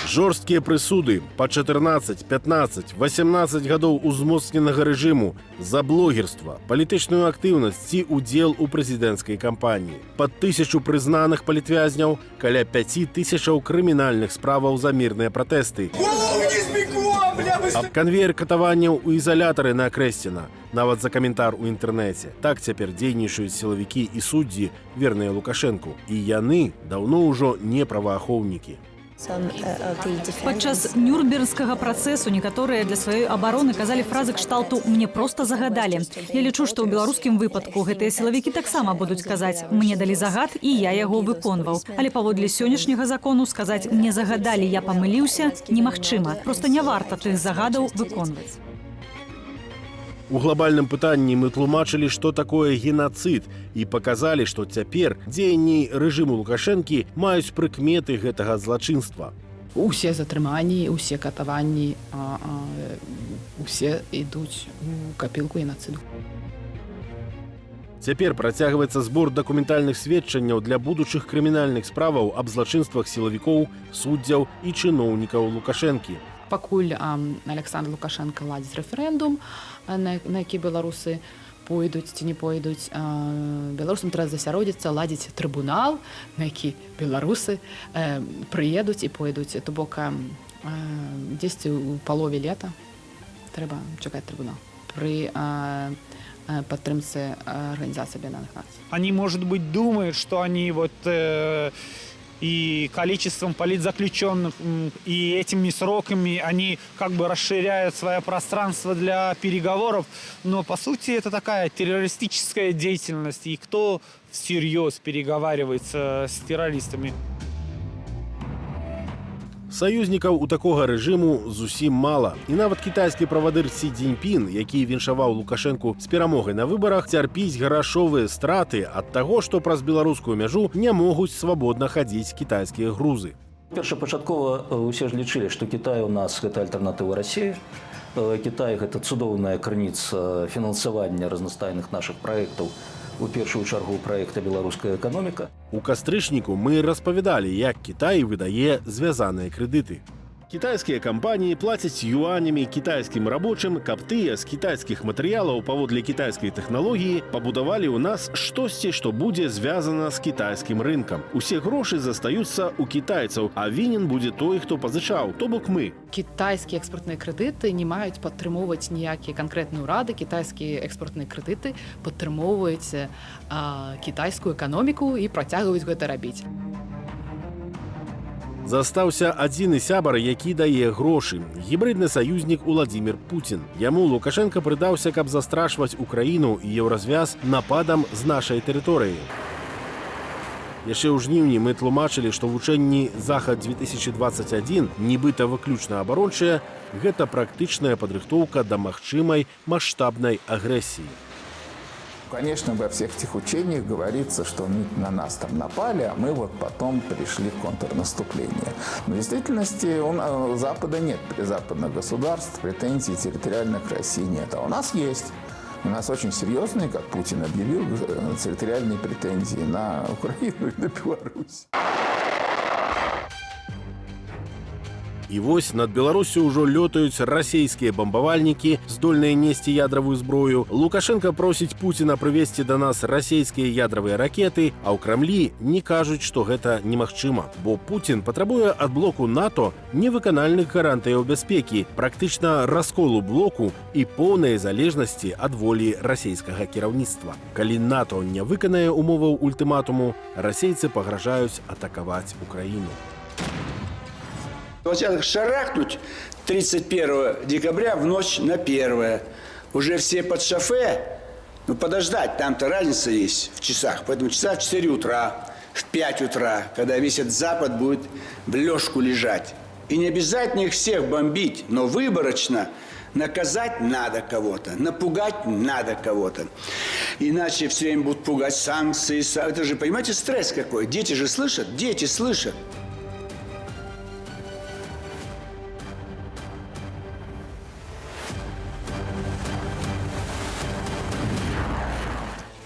Жорсткія прысуды па 14, 15, 18 гадоў узмоцненага рэжыму за блогерства, палітычную актыўнасць ці ўдзел у прэзідэнцкай кампаніі. Пад 1000 прызнаных палітвязняў, каля 5000 крымінальных справаў за мірныя пратэсты. Аб канвеер катаванняў у ізалятары накрэсцена, нават за каментар у інтэрнэце. Так цяпер дзейнічаюць сілавікі і суддзі, верныя Лукашэнку. І яны даўно ўжо не праваахоўнікі. Падчас нюрнбергскага працэсу некаторыя для сваёй абароны казалі фразы кшталту «мне проста загадалі». Я лічу, што ў беларускім выпадку гэтыя сілавікі таксама будуць казаць «мне далі загад, і я яго выконваў». Але паводле сённяшняга закону сказаць «мне загадалі, я памыліўся» немагчыма. Проста не варта тых загадаў выконваць. У глобальным пытанні мы тлумачылі, што такое генацыд, і паказалі, што цяпер дзеянні рэжыму Лукашэнкі маюць прыкметы гэтага злачынства. Усе затрыманні, усе катаванні, усе ідуць у капілку генацыду. Цяпер працягваецца збор дакументальных сведчанняў для будучых крымінальных справаў аб злачынствах сілавікоў, суддзяў і чыноўнікаў Лукашэнкі. Пакуль Александр Лукашенко ладзіць рэферэндум, на які беларусы пойдуць ці не пойдуць, беларусам трэба засяродзіцца, ладзіць трыбунал, на які беларусы прыедуць і пойдуць. То бок дзесьці ў палове лета трэба чакаць трыбунал пры падтрымцы Арганізацыі Аб'яднаных Нацый. Они, может быть, думают, что они вот и количеством политзаключенных, и этими сроками они как бы расширяют свое пространство для переговоров, но по сути это такая террористическая деятельность, и кто всерьез переговаривается с террористами? Саюзнікаў у такога рэжыму зусім мала. І нават кітайскі правадыр Сі Цзіньпін, які віншаваў Лукашэнку з перамогай на выбарах, цярпіць грашовыя страты ад таго, што праз беларускую мяжу не могуць свабодна хадзіць кітайскія грузы. Першапачаткова ўсе ж лічылі, што Кітай у нас гэта альтэрнатыва Расіі. Кітай гэта цудоўная крыніца фінансавання разнастайных нашых праектаў, у першую чаргу праекта «Беларуская эканоміка». У кастрычніку мы распавядалі, як Кітай выдае звязаныя крэдыты. Кітайскія кампаніі плацяць юанямі кітайскім рабочым, каб тыя з кітайскіх матэрыялаў паводле кітайскай тэхналогіі пабудавалі ў нас штосьці, што будзе звязана з кітайскім рынкам. Усе грошы застаюцца ў кітайцаў, а вінен будзе той, хто пазычаў, то бок мы. Кітайскія экспартныя крэдыты не маюць падтрымоўваць ніякія канкрэтныя ўрады. Кітайскія экспартныя крэдыты падтрымоўваюць кітайскую эканоміку і працягваюць гэта рабіць. Застаўся адзіны сябар, які дае грошы. Гібрыдны саюзнік Уладзімір Пуцін. Яму Лукашенко прыдаўся, каб застрашваць Украіну і еўразвяз нападам з нашай тэрыторыі. Яшчэ ў жніўні мы тлумачылі, што вучэнні «Захад-2021» нібыта выключна абарончыя, гэта практычная падрыхтоўка да магчымай маштабнай агрэсіі. Конечно, во всех этих учениях говорится, что они на нас там напали, а мы вот потом пришли в контрнаступление. Но в действительности у Запада нет, западных государств, претензий территориальных к России нет. А у нас есть. У нас очень серьезные, как Путин объявил, территориальные претензии на Украину и на Беларусь. І вось над Беларусю ўжо лётаюць расійскія бамбавальнікі, здольныя несці ядравую зброю. Лукашенко просіць Пуціна прывезці да нас расійскія ядравыя ракеты, а ў Крамлі не кажуць, што гэта немагчыма. Бо Пуцін патрабуе ад блоку НАТО невыканальных гарантыяў бяспекі, практычна расколу блоку і поўнай залежнасці ад волі расійскага кіраўніцтва. Калі НАТО не выканае умоваў ультыматуму, расейцы пагражаюць атакаваць Украіну. Вот сейчас шарахнуть 31 декабря в ночь на 1. Уже все под шофе. Ну, подождать, там-то разница есть в часах. Поэтому часа в 4 утра, в 5 утра, когда весь этот Запад будет в лёжку лежать. И не обязательно их всех бомбить, но выборочно наказать надо кого-то, напугать надо кого-то. Иначе все время будут пугать санкции. Это же, понимаете, стресс какой. Дети же слышат, дети слышат.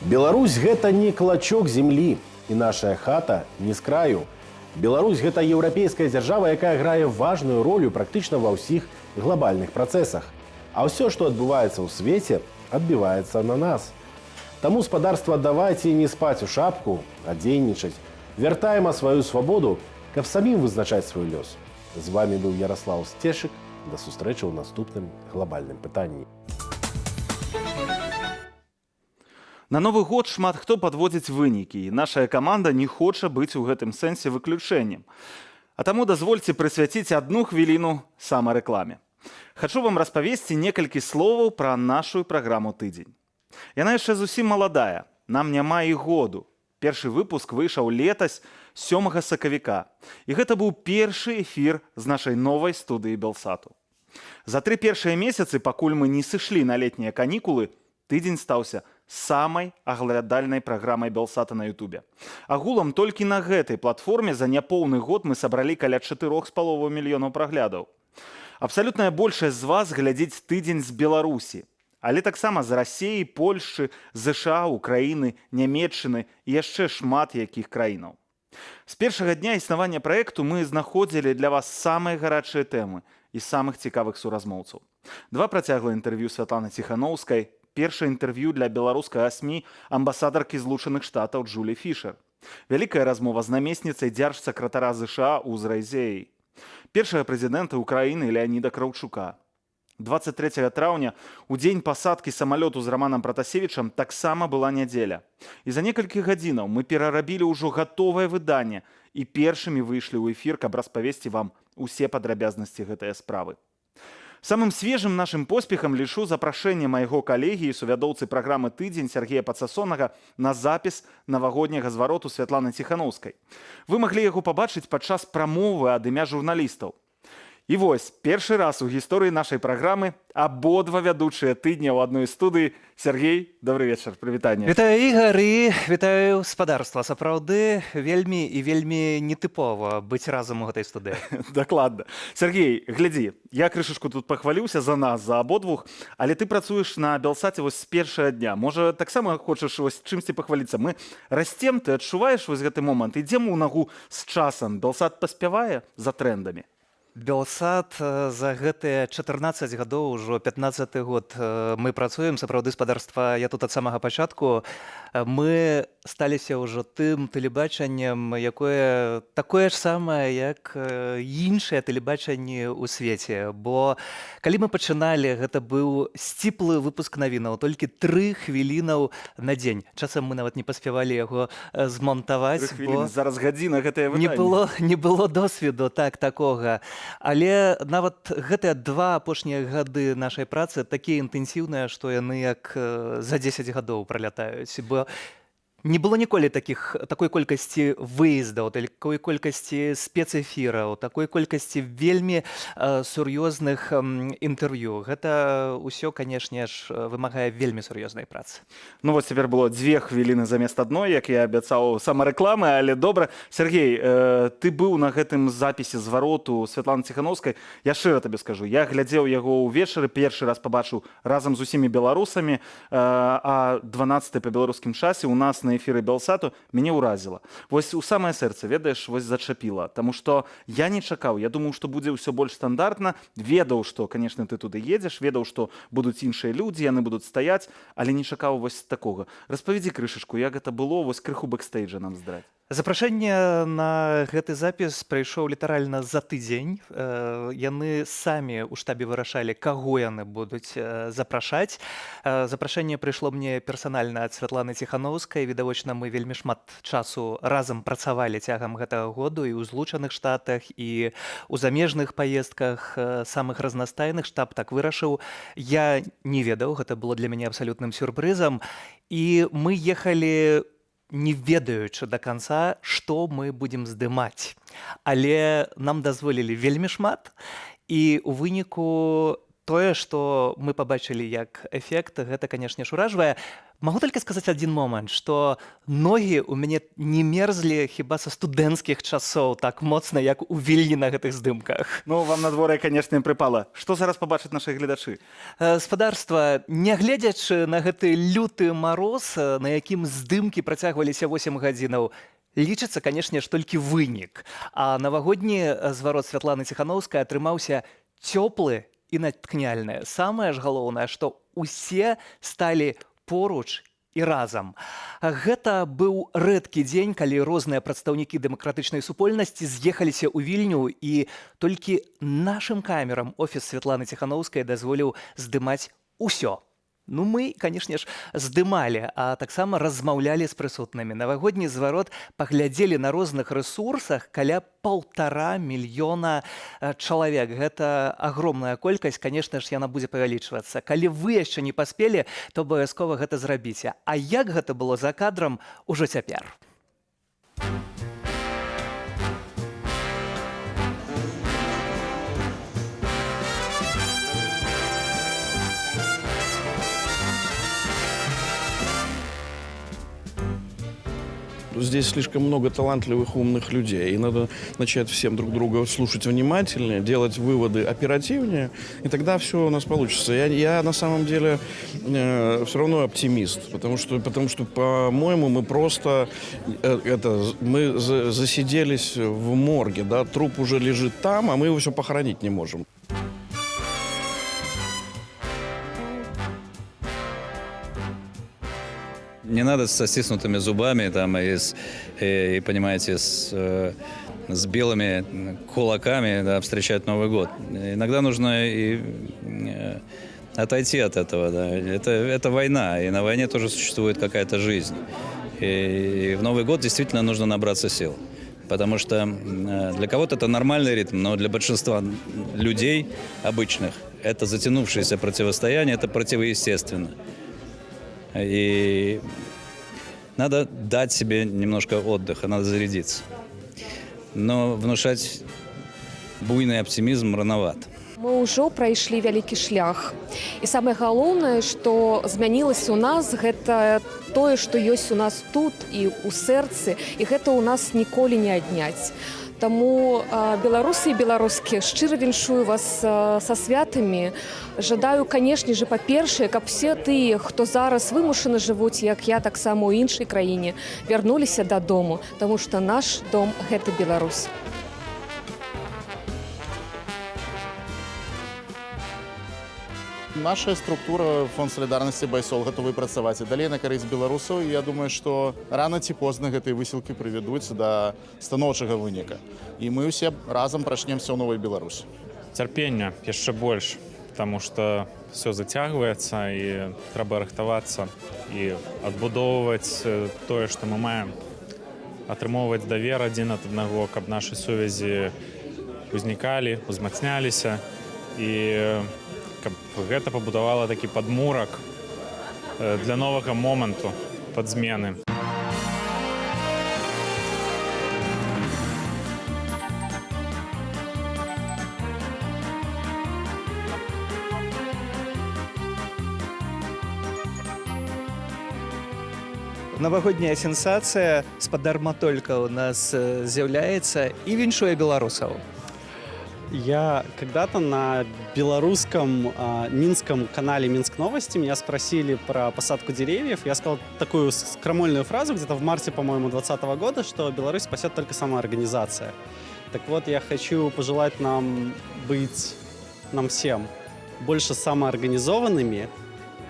Беларусь – гэта не клочок земли, и наша хата не с краю. Беларусь – гэта еўрапейская дзяржава, якая грае важную роль практычна ва ўсіх глобальных працэсах. А ўсё, што адбываецца ў свеце, адбіваецца на нас. Таму, спадарства, давайце не спаць у шапку, а дзейнічаць. Вяртаем сваю свабоду, каб самім вызначаць свой лёс. З вами быў Ярослаў Сцешык. Да сустрэчы ў наступным глобальным пытанні. На Новы год шмат хто падводзіць вынікі, і нашая каманда не хоча быць у гэтым сэнсе выключэннем. А таму дазвольце прысвяціць 1 хвіліну самарэкламе. Хачу вам распавесці некалькі словаў пра нашу праграму «Тыдзень». Яна яшчэ зусім маладая, нам няма і году. Першы выпуск выйшаў летась 7 сакавіка. І гэта быў першы эфір з нашай новай студыі Белсату. За 3 першыя месяцы, пакуль мы не сышлі на летнія канікулы, «Тыдзень» стаўся самай аглядальнай праграмай Белсата на Ютубе. Агулам толькі на гэтай платформе за няпоўны год мы сабралі каля 4,5 мільёнаў праглядаў. Абсалютная большасць з вас глядзіць «Тыдзень» з Беларусі, але таксама з Расіі, Польшчы, ЗША, Украіны, Нямецчыны і яшчэ шмат якіх краінаў. З першага дня існавання праекту мы знаходзілі для вас самыя гарачыя тэмы і самых цікавых суразмоўцаў. 2 працяглыя інтэрв'ю Святланы Ціханаўскай, першае інтэрв'ю для беларускага СМІ амбасадаркі Злучаных Штатаў Джулі Фішер, вялікая размова з намесніцай дзяржсакратара ЗША Узрайзеяй, першага прэзідэнта Украіны Леаніда Краўчука. 23 траўня, у дзень пасадкі самалёту з Раманам Пратасевічам, таксама была нядзеля. І за некалькі гадзінаў мы перарабілі ўжо гатовае выданне і першымі выйшлі ў эфір, каб распавесці вам усе падрабязнасці гэтай справы. Самым свежым нашым поспехам лічу запрашэнне майго калегі і сувядоўцы праграмы «Тыдзень» Сергея Пацасонага на запіс навагодняга звароту Святланы Ціханаўскай. Вы маглі яго пабачыць падчас прамовы ад імя журналістаў. І вось, першы раз у гісторыі нашай праграмы абодва вядучыя «Тыдня» ў адной студыі. Сергей, добрый вечар, прывітанне. Вітаю, Ігар, і вітаю спадарства. Сапраўды, вельмі і вельмі нетыпова быць разам у гэтай студыі. Дакладна. Сергей, глядзі, я крышачку тут пахваліўся за нас, за абодвух, але ты працуеш на Белсаце вось з першага дня. Можа, таксама хочаш вось чымсьці пахваліцца. Мы расцем, ты адчуваеш вось гэты момант, ідзем у нагу з часам. Белсат паспявае за трендамі? Белсат за гэтыя 14 гадоў, ужо 15 год мы працуем, сапраўды спадарства, я тут ад самага пачатку. Мы сталіся ўжо тым тэлебачаннем, якое такое ж самае, як іншыя тэлебачанні ў свеце. Бо калі мы пачыналі, гэта быў сціплы выпуск навінаў, толькі 3 хвілінаў на дзень. Часам мы нават не паспявалі яго змонтаваць, 3 хвіліны, зараз гадзіна гэтае выданне. Не было досведу такога. Але нават гэтыя 2 апошнія гады нашай працы такія інтэнсіўныя, што яны як за 10 гадоў пралятаюць. Бо не было ніколі такой колькасці выездаў, такой колькасці спецэфіраў, такой колькасці вельмі сур'ёзных інтэрв'ю. Гэта ўсё, канешне ж, вымагае вельмі сур'ёзнай працы. Ну вось цяпер было 2 хвіліны замест адной, як я абяцаў, самарэкламы, але добра. Сергей, ты быў на гэтым запісе звароту Святланы Ціханаўскай. Я шчыра табе скажу, я глядзеў яго ўвечары, першы раз пабачыў разам з усімі беларусамі, а 12 па беларускім часе у нас на эфіры Белсату мяне ўразіла. Вось у самае сэрца, ведаеш, вось зачапіла. Таму што я не чакаў, я думаў, што будзе ўсё больш стандартна, ведаў, што, канешне, ты туды едзеш, ведаў, што будуць іншыя людзі, яны будуць стаяць, але не чакаў вось такога. Распавядзі крышачку, як гэта было, вось крыху бэкстейджа нам здраць. Запрашэнне на гэты запіс прыйшоў літаральна за тыдзень. Яны самі ў штабе вырашалі, каго яны будуць запрашаць. Запрашэнне прыйшло мне персанальна ад Святланы Ціханаўскай. Відавочна, мы вельмі шмат часу разам працавалі цягам гэтага году і ў Злучаных Штатах, і ў замежных паездках самых разнастайных. Штаб так вырашыў. Я не ведаў, гэта было для мяне абсалютным сюрпрызам. І мы ехалі не ведаючы до конца, што мы будзем здымаць. Але нам дазволілі вельмі шмат, і ў выніку тое, што мы пабачылі як эфект, гэта, канешне ж, уражвае. Магу толькі сказаць адзін момант, што ногі ў мяне не мерзлі хіба са студэнцкіх часоў так моцна, як у Вільні на гэтых здымках. Ну, вам надвор'е, канешне, прыпала. Што зараз пабачаць нашы гледачы? Спадарства, нягледзячы на гэты люты мароз, на якім здымкі працягваліся 8 гадзінаў, лічыцца, канешне ж, толькі вынік. А навагодні зварот Святланы Ціханаўскай атрымаўся цёплы і натхняльнае. Самае ж галоўнае, што ўсе сталі поруч і разам. Гэта быў рэдкі дзень, калі розныя прадстаўнікі дэмакратычнай супольнасці з'ехаліся ў Вільню, і толькі нашым камерам офіс Святланы Ціханаўскай дазволіў здымаць усё. Ну, мы, канешне ж, здымалі, а таксама размаўлялі з прысутнымі. Навагодні зварот паглядзелі на розных рэсурсах каля 1,5 мільёна чалавек. Гэта агромная колькасць, канешне ж, яна будзе павялічвацца. Калі вы яшчэ не паспелі, то абавязкова гэта зрабіце. А як гэта было за кадрам, ужо цяпер. Здесь слишком много талантливых, умных людей, и надо начать всем друг друга слушать внимательнее, делать выводы оперативнее, и тогда все у нас получится. Я на самом деле все равно оптимист, потому что, по-моему, мы просто мы засиделись в морге, да, труп уже лежит там, а мы его все похоронить не можем. Не надо со стиснутыми зубами там, и понимаете, с белыми кулаками, да, встречать Новый год. Иногда нужно и отойти от этого. Да. Это война, и на войне тоже существует какая-то жизнь. И в Новый год действительно нужно набраться сил. Потому что для кого-то это нормальный ритм, но для большинства людей обычных это затянувшееся противостояние, это противоестественно. И надо дать себе немножко отдыха, надо зарядиться. Но внушать буйный оптимизм рановато. Мы ўжо прайшлі вялікі шлях. І самае галоўнае, што змянілася ў нас, гэта тое, што ёсць у нас тут і ў сэрцы, і гэта ў нас ніколі не адняць. Таму беларусы і беларускі, шчыра віншую вас са святамі. Жадаю, канешне ж, па-першае, каб все тыя, хто зараз вымушаны жывуць, як я, таксама ў іншай краіне, вярнуліся дадому, таму што наш дом – гэта Беларусь. Наша структура, фонд солідарнасці Байсол, гатовы працаваць і далей на карысць беларусаў. Я думаю, што рана ці позна гэтыя высілкі прывядуць да станоўчага выніка. І мы ўсе разам прачнемся ў новай Беларусі. Цярпення яшчэ больш, таму што все зацягваецца і трэба рыхтавацца і адбудоўваць тое, што мы маем, атрымоўваць давер адзін ад аднаго, каб нашы сувязі узнікалі, узмацняліся і каб гэта пабудавала такі падмурак для новага моманту пад змены. Навагодняя сенсацыя, спадар Матолька у нас з'яўляецца і віншуе беларусаў. Я когда-то на белорусском минском канале «Минск Новости» меня спросили про посадку деревьев. Я сказал такую крамольную фразу где-то в марте, по-моему, 2020 года, что Беларусь спасет только самоорганизация. Так вот, я хочу пожелать нам быть, нам всем, больше самоорганизованными,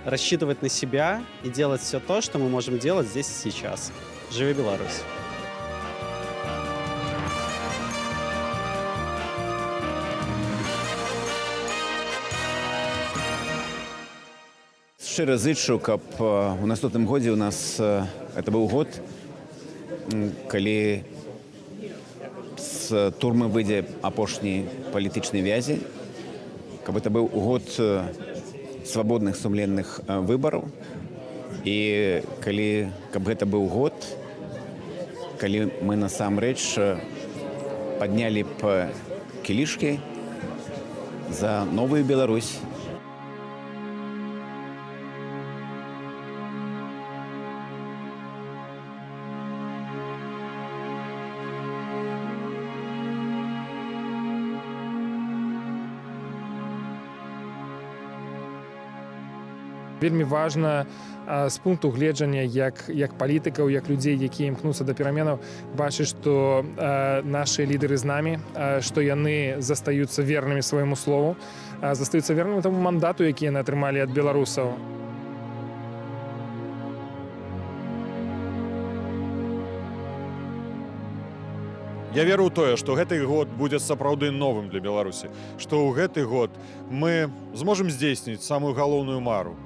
рассчитывать на себя и делать все то, что мы можем делать здесь и сейчас. Живи Беларусь! Шчыра зычу, каб у наступным годзе у нас это быў год, калі з турмы выйдзе апошні палітычны вязень, каб это быў год свабодных сумленных выбараў і каб гэта быў год, калі мы насамрэч паднялі б кілішкі за новую Беларусь. Вельмі важна з пункту гледжання як палітыкаў, як людзей, якія імкнуцца да пераменаў, бачыць, што нашы лідары з намі, што яны застаюцца вернымі свайму слову, застаюцца вернымі таму мандату, які яны атрымалі ад беларусаў. Я веру ў тое, што гэты год будзе сапраўды новым для Беларусі, што ў гэты год мы зможам здзейсніць самую галоўную мару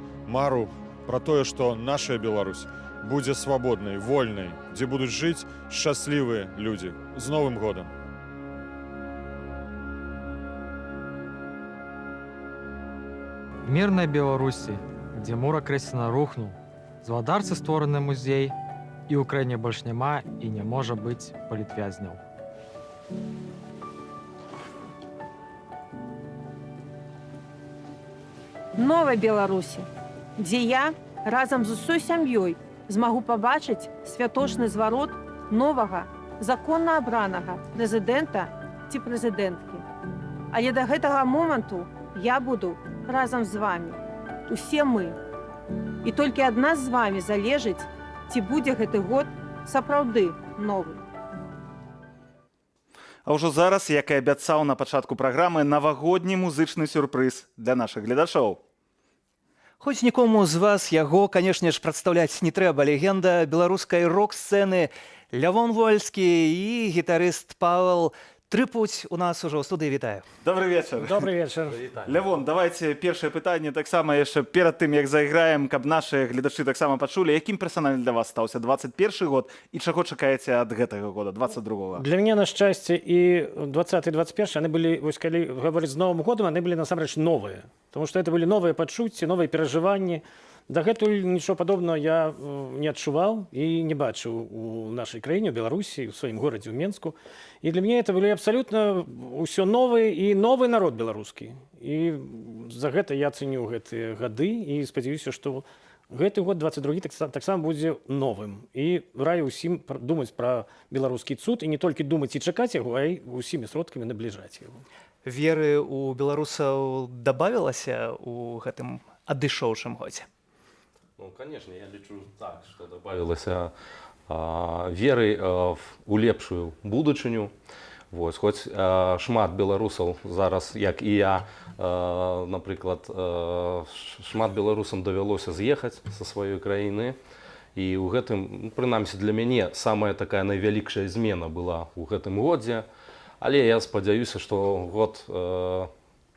пра тое, што наша Беларусь будзе свабоднай, вольнай, дзе будуць жыць шчаслівыя людзі. З Новым годам! Мирной Беларуси, где мур окресна рухнул, з владарцы створаны музей, і ў краіне больш няма і не можа быць палітвязняў. Новой Беларуси, дзе я разам з усёй сям'ёй змагу пабачыць святочны зварот новага законна абранага прэзідэнта ці прэзідэнткі. Але да гэтага моманту я буду разам з вами, усе мы. І толькі ад нас з вами залежыць, ці будзе гэты год сапраўды новы. А ўжо зараз, як і абяцаў на пачатку праграмы, навагодні музычны сюрпрыз для нашых гледачоў. Хоць нікому з вас яго, канешне ж, прадстаўляць не трэба. Легенда беларускай рок-сцэны Лявон Вольскі і гітарыст Павел Трыпуць у нас ужо ў студыі. Вітаю. Добрый вечар. Добрый вечар. Лявон, давайте першае пытанне таксама яшчэ перад тым, як зайграем, каб нашыя гледачы таксама пачулі, якім персанальна для вас стаўся 21 год і чаго чакаеце ад гэтага года, 22-го? Для мяне, на шчасце, і 20 і 21 яны былі, вось калі гаварыць з Новым годам, яны былі насамрэч новыя. Тому што это былі новыя пачуцці, новыя перажыванні. Дагэтуль нічого падобного я не адчуваў і не бачыў у нашай краіне, у Беларусі, у сваім горадзе, у Менску. І для мяне это былі абсалютна ўсё новы і новы народ беларускі. І за гэта я цэню гэтыя гады і спадзяюся, што гэты год, 22-гі, таксама будзе новым. І раю ўсім думаць пра беларускі цуд і не толькі думаць і чакаць яго, а і усімі сродкамі набліжаць яго. Веры ў беларусаў дабавілася ў гэтым адышоўшым годзе? Ну, конечно, я лічу так, что добавилось веры у лепшую будучыню. Вось, хоць шмат беларусаў зараз, як і я, напрыклад, шмат беларусам давялося з'ехаць са сваёй краіны. І ў гэтым, прынамсі для мяне, самая такая найвялікшая змена была ў гэтым годзе. Але я спадзяюся, што год,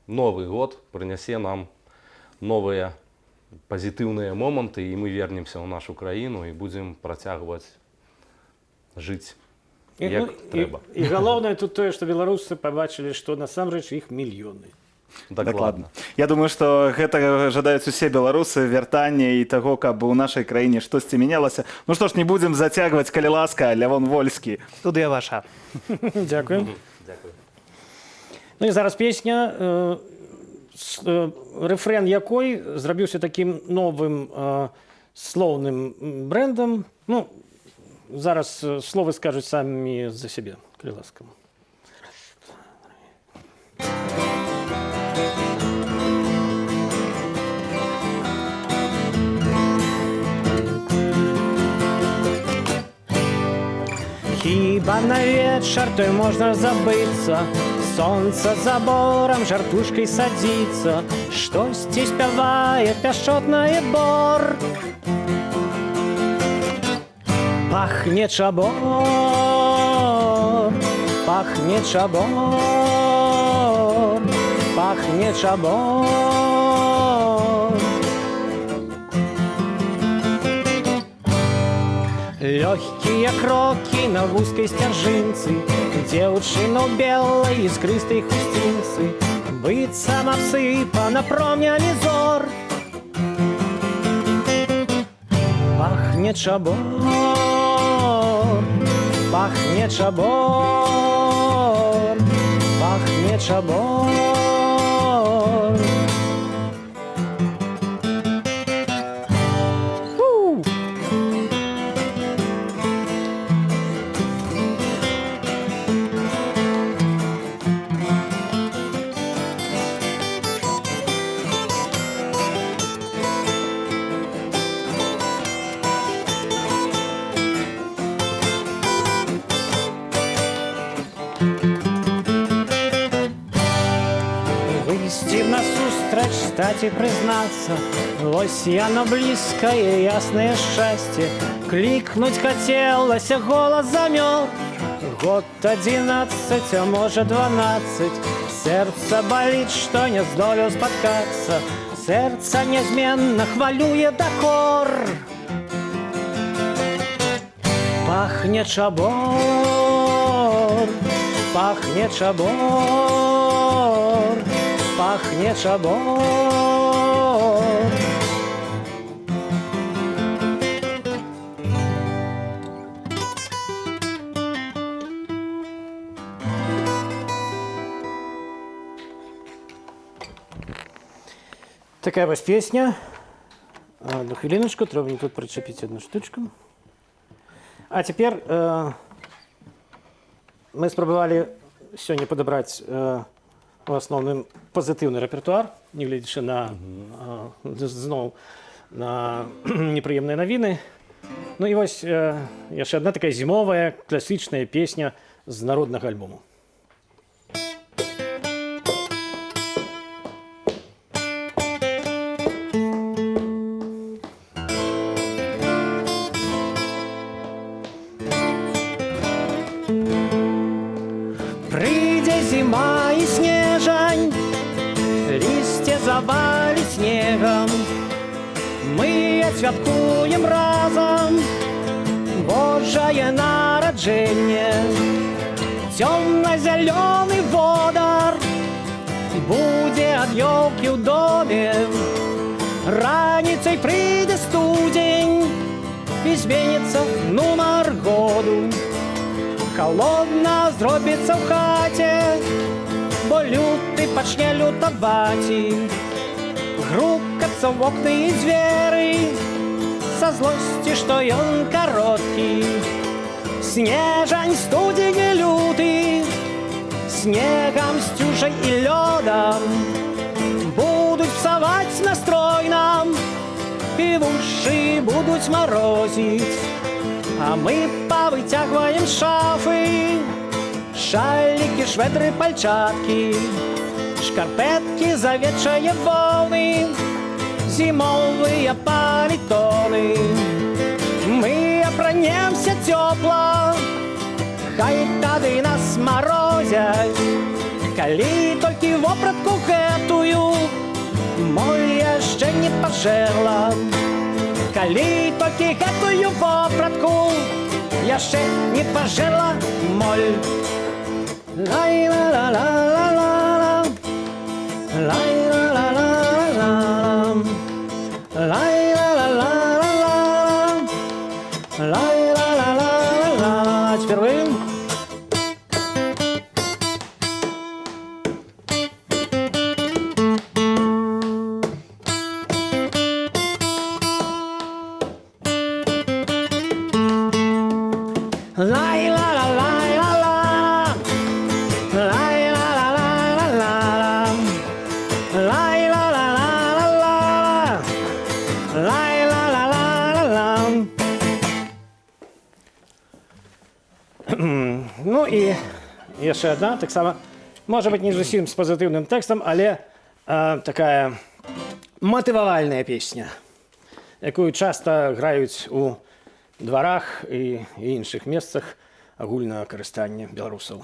новы год прынясе нам новыя пазітыўныя моманты, і мы вернемся ў нашу краіну і будзем працягваць жыць як трэба. І галоўнае тут тое, што беларусы пабачылі, што насамрэч іх мільёны. Дакладна. Я думаю, што гэта жадаюць усе беларусы, вяртання і таго, каб у нашай краіне штосьці мянялася. Ну што ж, не будзем зацягваць, калі ласка, Лявон Вольскі. Студыя ваша. Дзякую. Дзякую. Ну і зараз песня, рэфрэн якой зрабіўся такім новым слоўным брэндам. Ну, зараз словы скажуць самі за сябе, калі ласка. Хіба на вечар той можна забыцца, солнце за бором жартушкой садится, штосьці спявае пяшчотнае бор. Пахне чабор, пахне чабор, пахне чабор. Лёгкие кроки на вузкой стержинцы, дзеўчыну белой искрыстой хусtinцы, быццам обсыпана промнями зор. Пахнет чабор, пахне чабор, пахне чабор. Выйсці насустрач, стаці признацца, вось яно блізкае яснае шчасце. Клікнуць хацелася, голас замёл. Год 11, а можа 12. Сэрца баліць, што не здолеў спаткацца. Сэрца нязменна хвалюе дакор. Пахне чабор, пахне чабор, пахне чабор. Такая вось песня. Одну хвилиночку, треба мне тут причепить одну штучку. А цяпер мы спрабавалі сёння падабраць у асноўным пазітыўны рэпертуар, нягледзячы на зноў на непрыемныя навіны. Ну і вось яшчэ адна такая зімовая класічная песня з народнага альбому. Прыйдзе зіма і снежань, лісце заваліць снегам. Мы святкуем разом Божае нараджэнне. Цёмна-зялёны водар будзе ад ёлкі ў доме. Раніцай прыйдзе студзень і зменіцца нумар году. Холодна зробіцца ў хаце, бо люты пачне лютаваць. Грукацца в окны і дзверы са злосці, што ён кароткі. Снежань, студзень і люты снегам, сцюжай і лёдам будуць псаваць настрой нам і вушы будуць марозіць. А мы павыцягваем з шафы шалікі, шведры, пальчаткі, шкарпеткі, завечае волны, зімовыя палітоны. Мы апранемся цёпла, хай тады нас марозяць. Калі толькі вопратку гэтую моль яшчэ не пажэрла. Калі толькі гэтую вопратку яшчэ не пажэрла моль. Лай-ла-ла-ла-ла-ла, лай-ла-ла-ла-ла-ла, лай-ла-ла-ла-ла-ла, лай-ла-ла-ла-ла. Теперь вы. Ну і яшчэ одна, таксама, можа быць, не зусім з пазітыўным тэкстам, але такая матывавальная песня, якую часта граюць у дварах і іншых месцах агульнага карыстання беларусаў.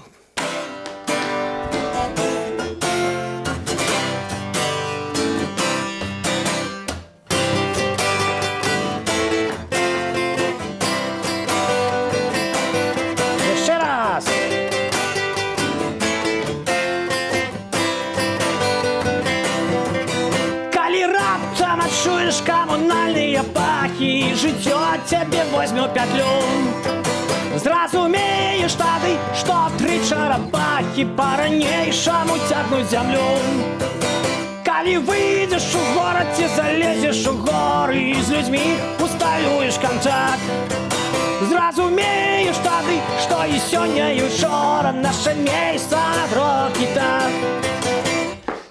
Чуешь коммунальные пахи, житё тебе возьмет петлю. Зразумееш тады, што тры чарапахі па-ранейшаму цягнуць зямлю. Калі выйдзеш у горад ці залезеш у горы і з людзьмі усталюеш контакт, зразумееш тады, што і сёння і учора наша месца на дрогі так.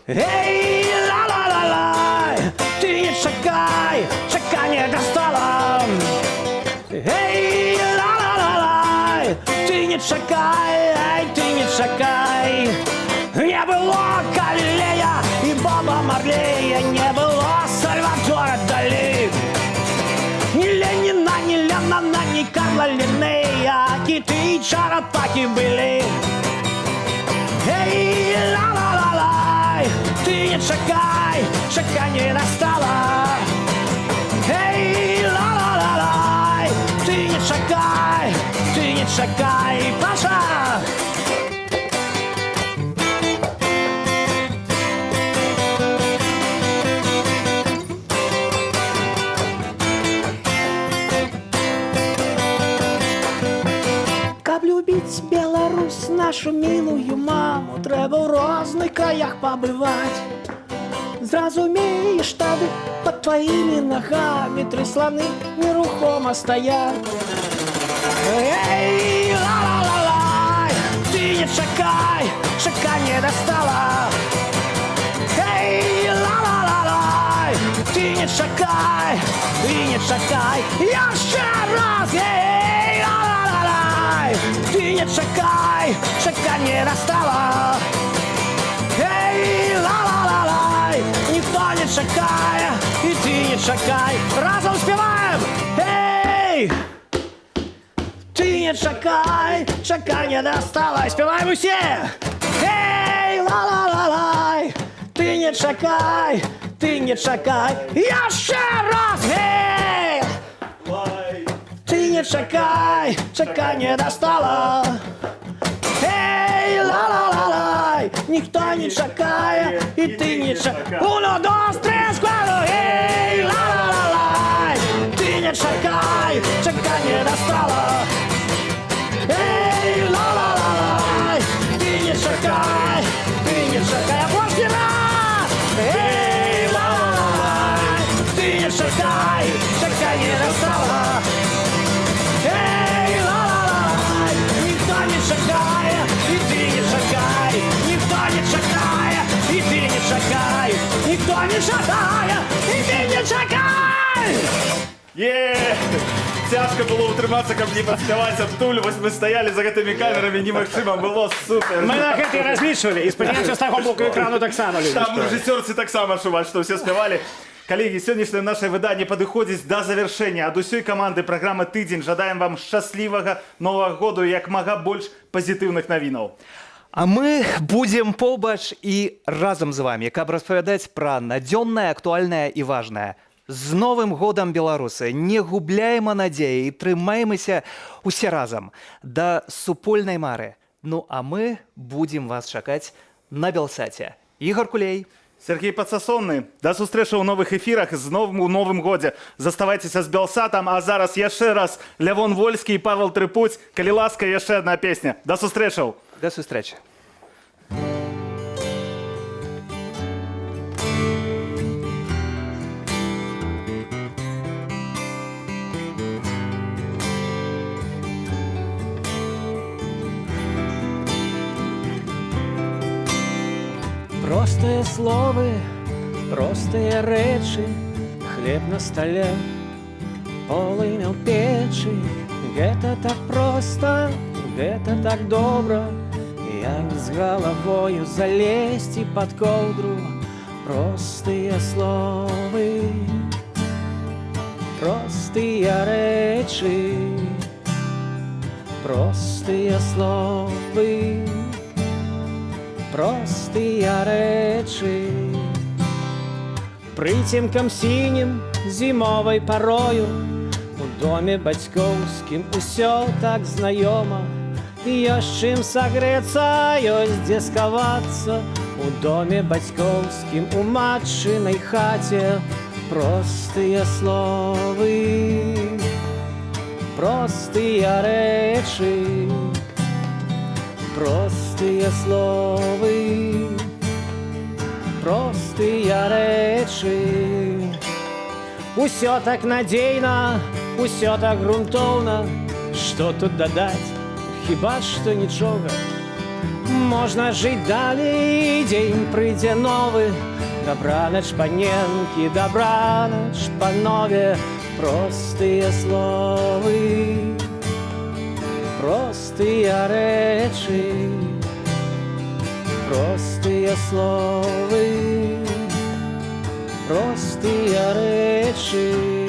Эй, ла-ла-ла-лай, ты не чакай, чаканне дастала. Эй, ла-ла-ла-лай, ты не чакай, ай, ты не чакай. Не было Галилея и Боба Марлея, не было Сальвадора Дали, ни Ленина, ни Леннона, ни Карла Линнея, киты и чарапахи были. Эй, ла-ла-ла-лай, ты не чакай, чаканье настало. Эй, ла-ла-ла-лай, ты не чакай, Паша! Каб любіць Беларусь, нашу милую маму, трэба ў розных краях пабываць. Зразумееш тады, под твоими ногами три слоны нерухомо стоят. Эй, ла-ла-ла-лай, ты не чакай, чаканье достало. Эй, ла-ла-ла-лай, ты не чакай, еще раз. Эй, ла-ла-ла-лай, ты не чакай, чаканье достало. Эй, ла-ла-ла-лай, никто не чакая, и ты не чакай. Разом спеваем! Эй! Ты не чакай, чаканье достало. Спеваем все! Эй, ла-ла-ла-лай, ты не чакай, еще раз! Эй! Ты не чакай, чаканье достало. Эй, ла-ла-ла-лай, никто не чакая, и ты не чакай. Uno, dos, tres, cuatro. Эй, ла-ла-ла-лай, ты не чакай, чаканье достало. Эй, ла-ла-ла-лай, ты не чакай, Пошли раз! Эй, ла-ла-лай, ты не чакай, чаканье достало. Эй, ла-ла-лай, никто не чакая, и ты не чакай, никто не чакая, и ты не чакай, никто не чакая, и ты не чакай! Цяжка было утрымацца, каб не падспяваць адтуль. Вось мы стаялі за гэтымі камерамі, немагчыма было, супер. Мы на гэта разлічвалі, і спадзяемся, з таго боку экрану таксама. Там рэжысёрцы таксама чуваць, што ўсе спявалі. Калегі, сённяшняе наше выданне падыходзіць да завяршэння. Ад усёй каманды праграмы «Тыдзень» жадаем вам шчаслівага Новага году, як мага больш пазітыўных навінаў. А мы будем побач і разам з вами, каб распавядаць пра надзённае, актуальнае і важнае. З Новым годам, беларусы! Не губляем надзеі і трымаемся усе разам да супольнай мары. Ну а мы будем вас чакаць на Белсаце. Ігор Кулей. Сергей Подсасонны. До сустрэчы ў новых эфірах у Новым годзе. Заставайцеся з Белсатам, а зараз яшчэ раз Лявон Вольскі і Павел Трыпуць. Калі ласка, яшчэ адна песня. До сустрэчаў. До сустрэчы. Простые словы, простые рэчы, хлеб на столе, полымя ў печы. Гэта так проста, гэта так добра, як з галавою залезці пад коўдру. Простыя словы, простыя рэчы, простыя словы, простыя рэчы. Прыцемкам сінім зімовай парою у доме бацькоўскім усё так знаёма. Ёсць чым сагрэцца, ёсць дзе схавацца у доме бацькоўскім, у матчынай хаце. Простыя словы, простыя рэчы, простыя словы, простыя рэчы. Усё так надзейна, усё так грунтоўна, што тут дадаць, хіба што нічога. Можна жыць далей, дзень прыйдзе новы. Добранач, паненкі, добранач, панове. Простыя словы, простыя рэчы, простыя словы, простыя рэчы.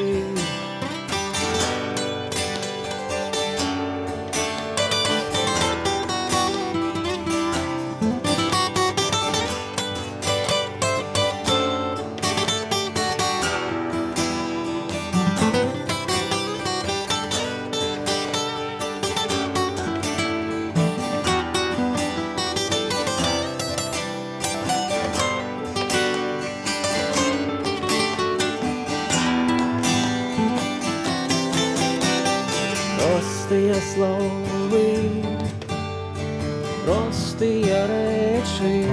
Простыя словы, простыя рэчы,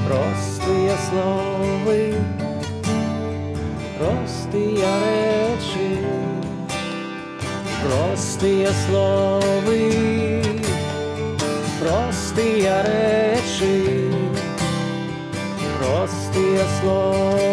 простыя словы, простыя рэчы, простыя словы, простыя рэчы, простыя словы.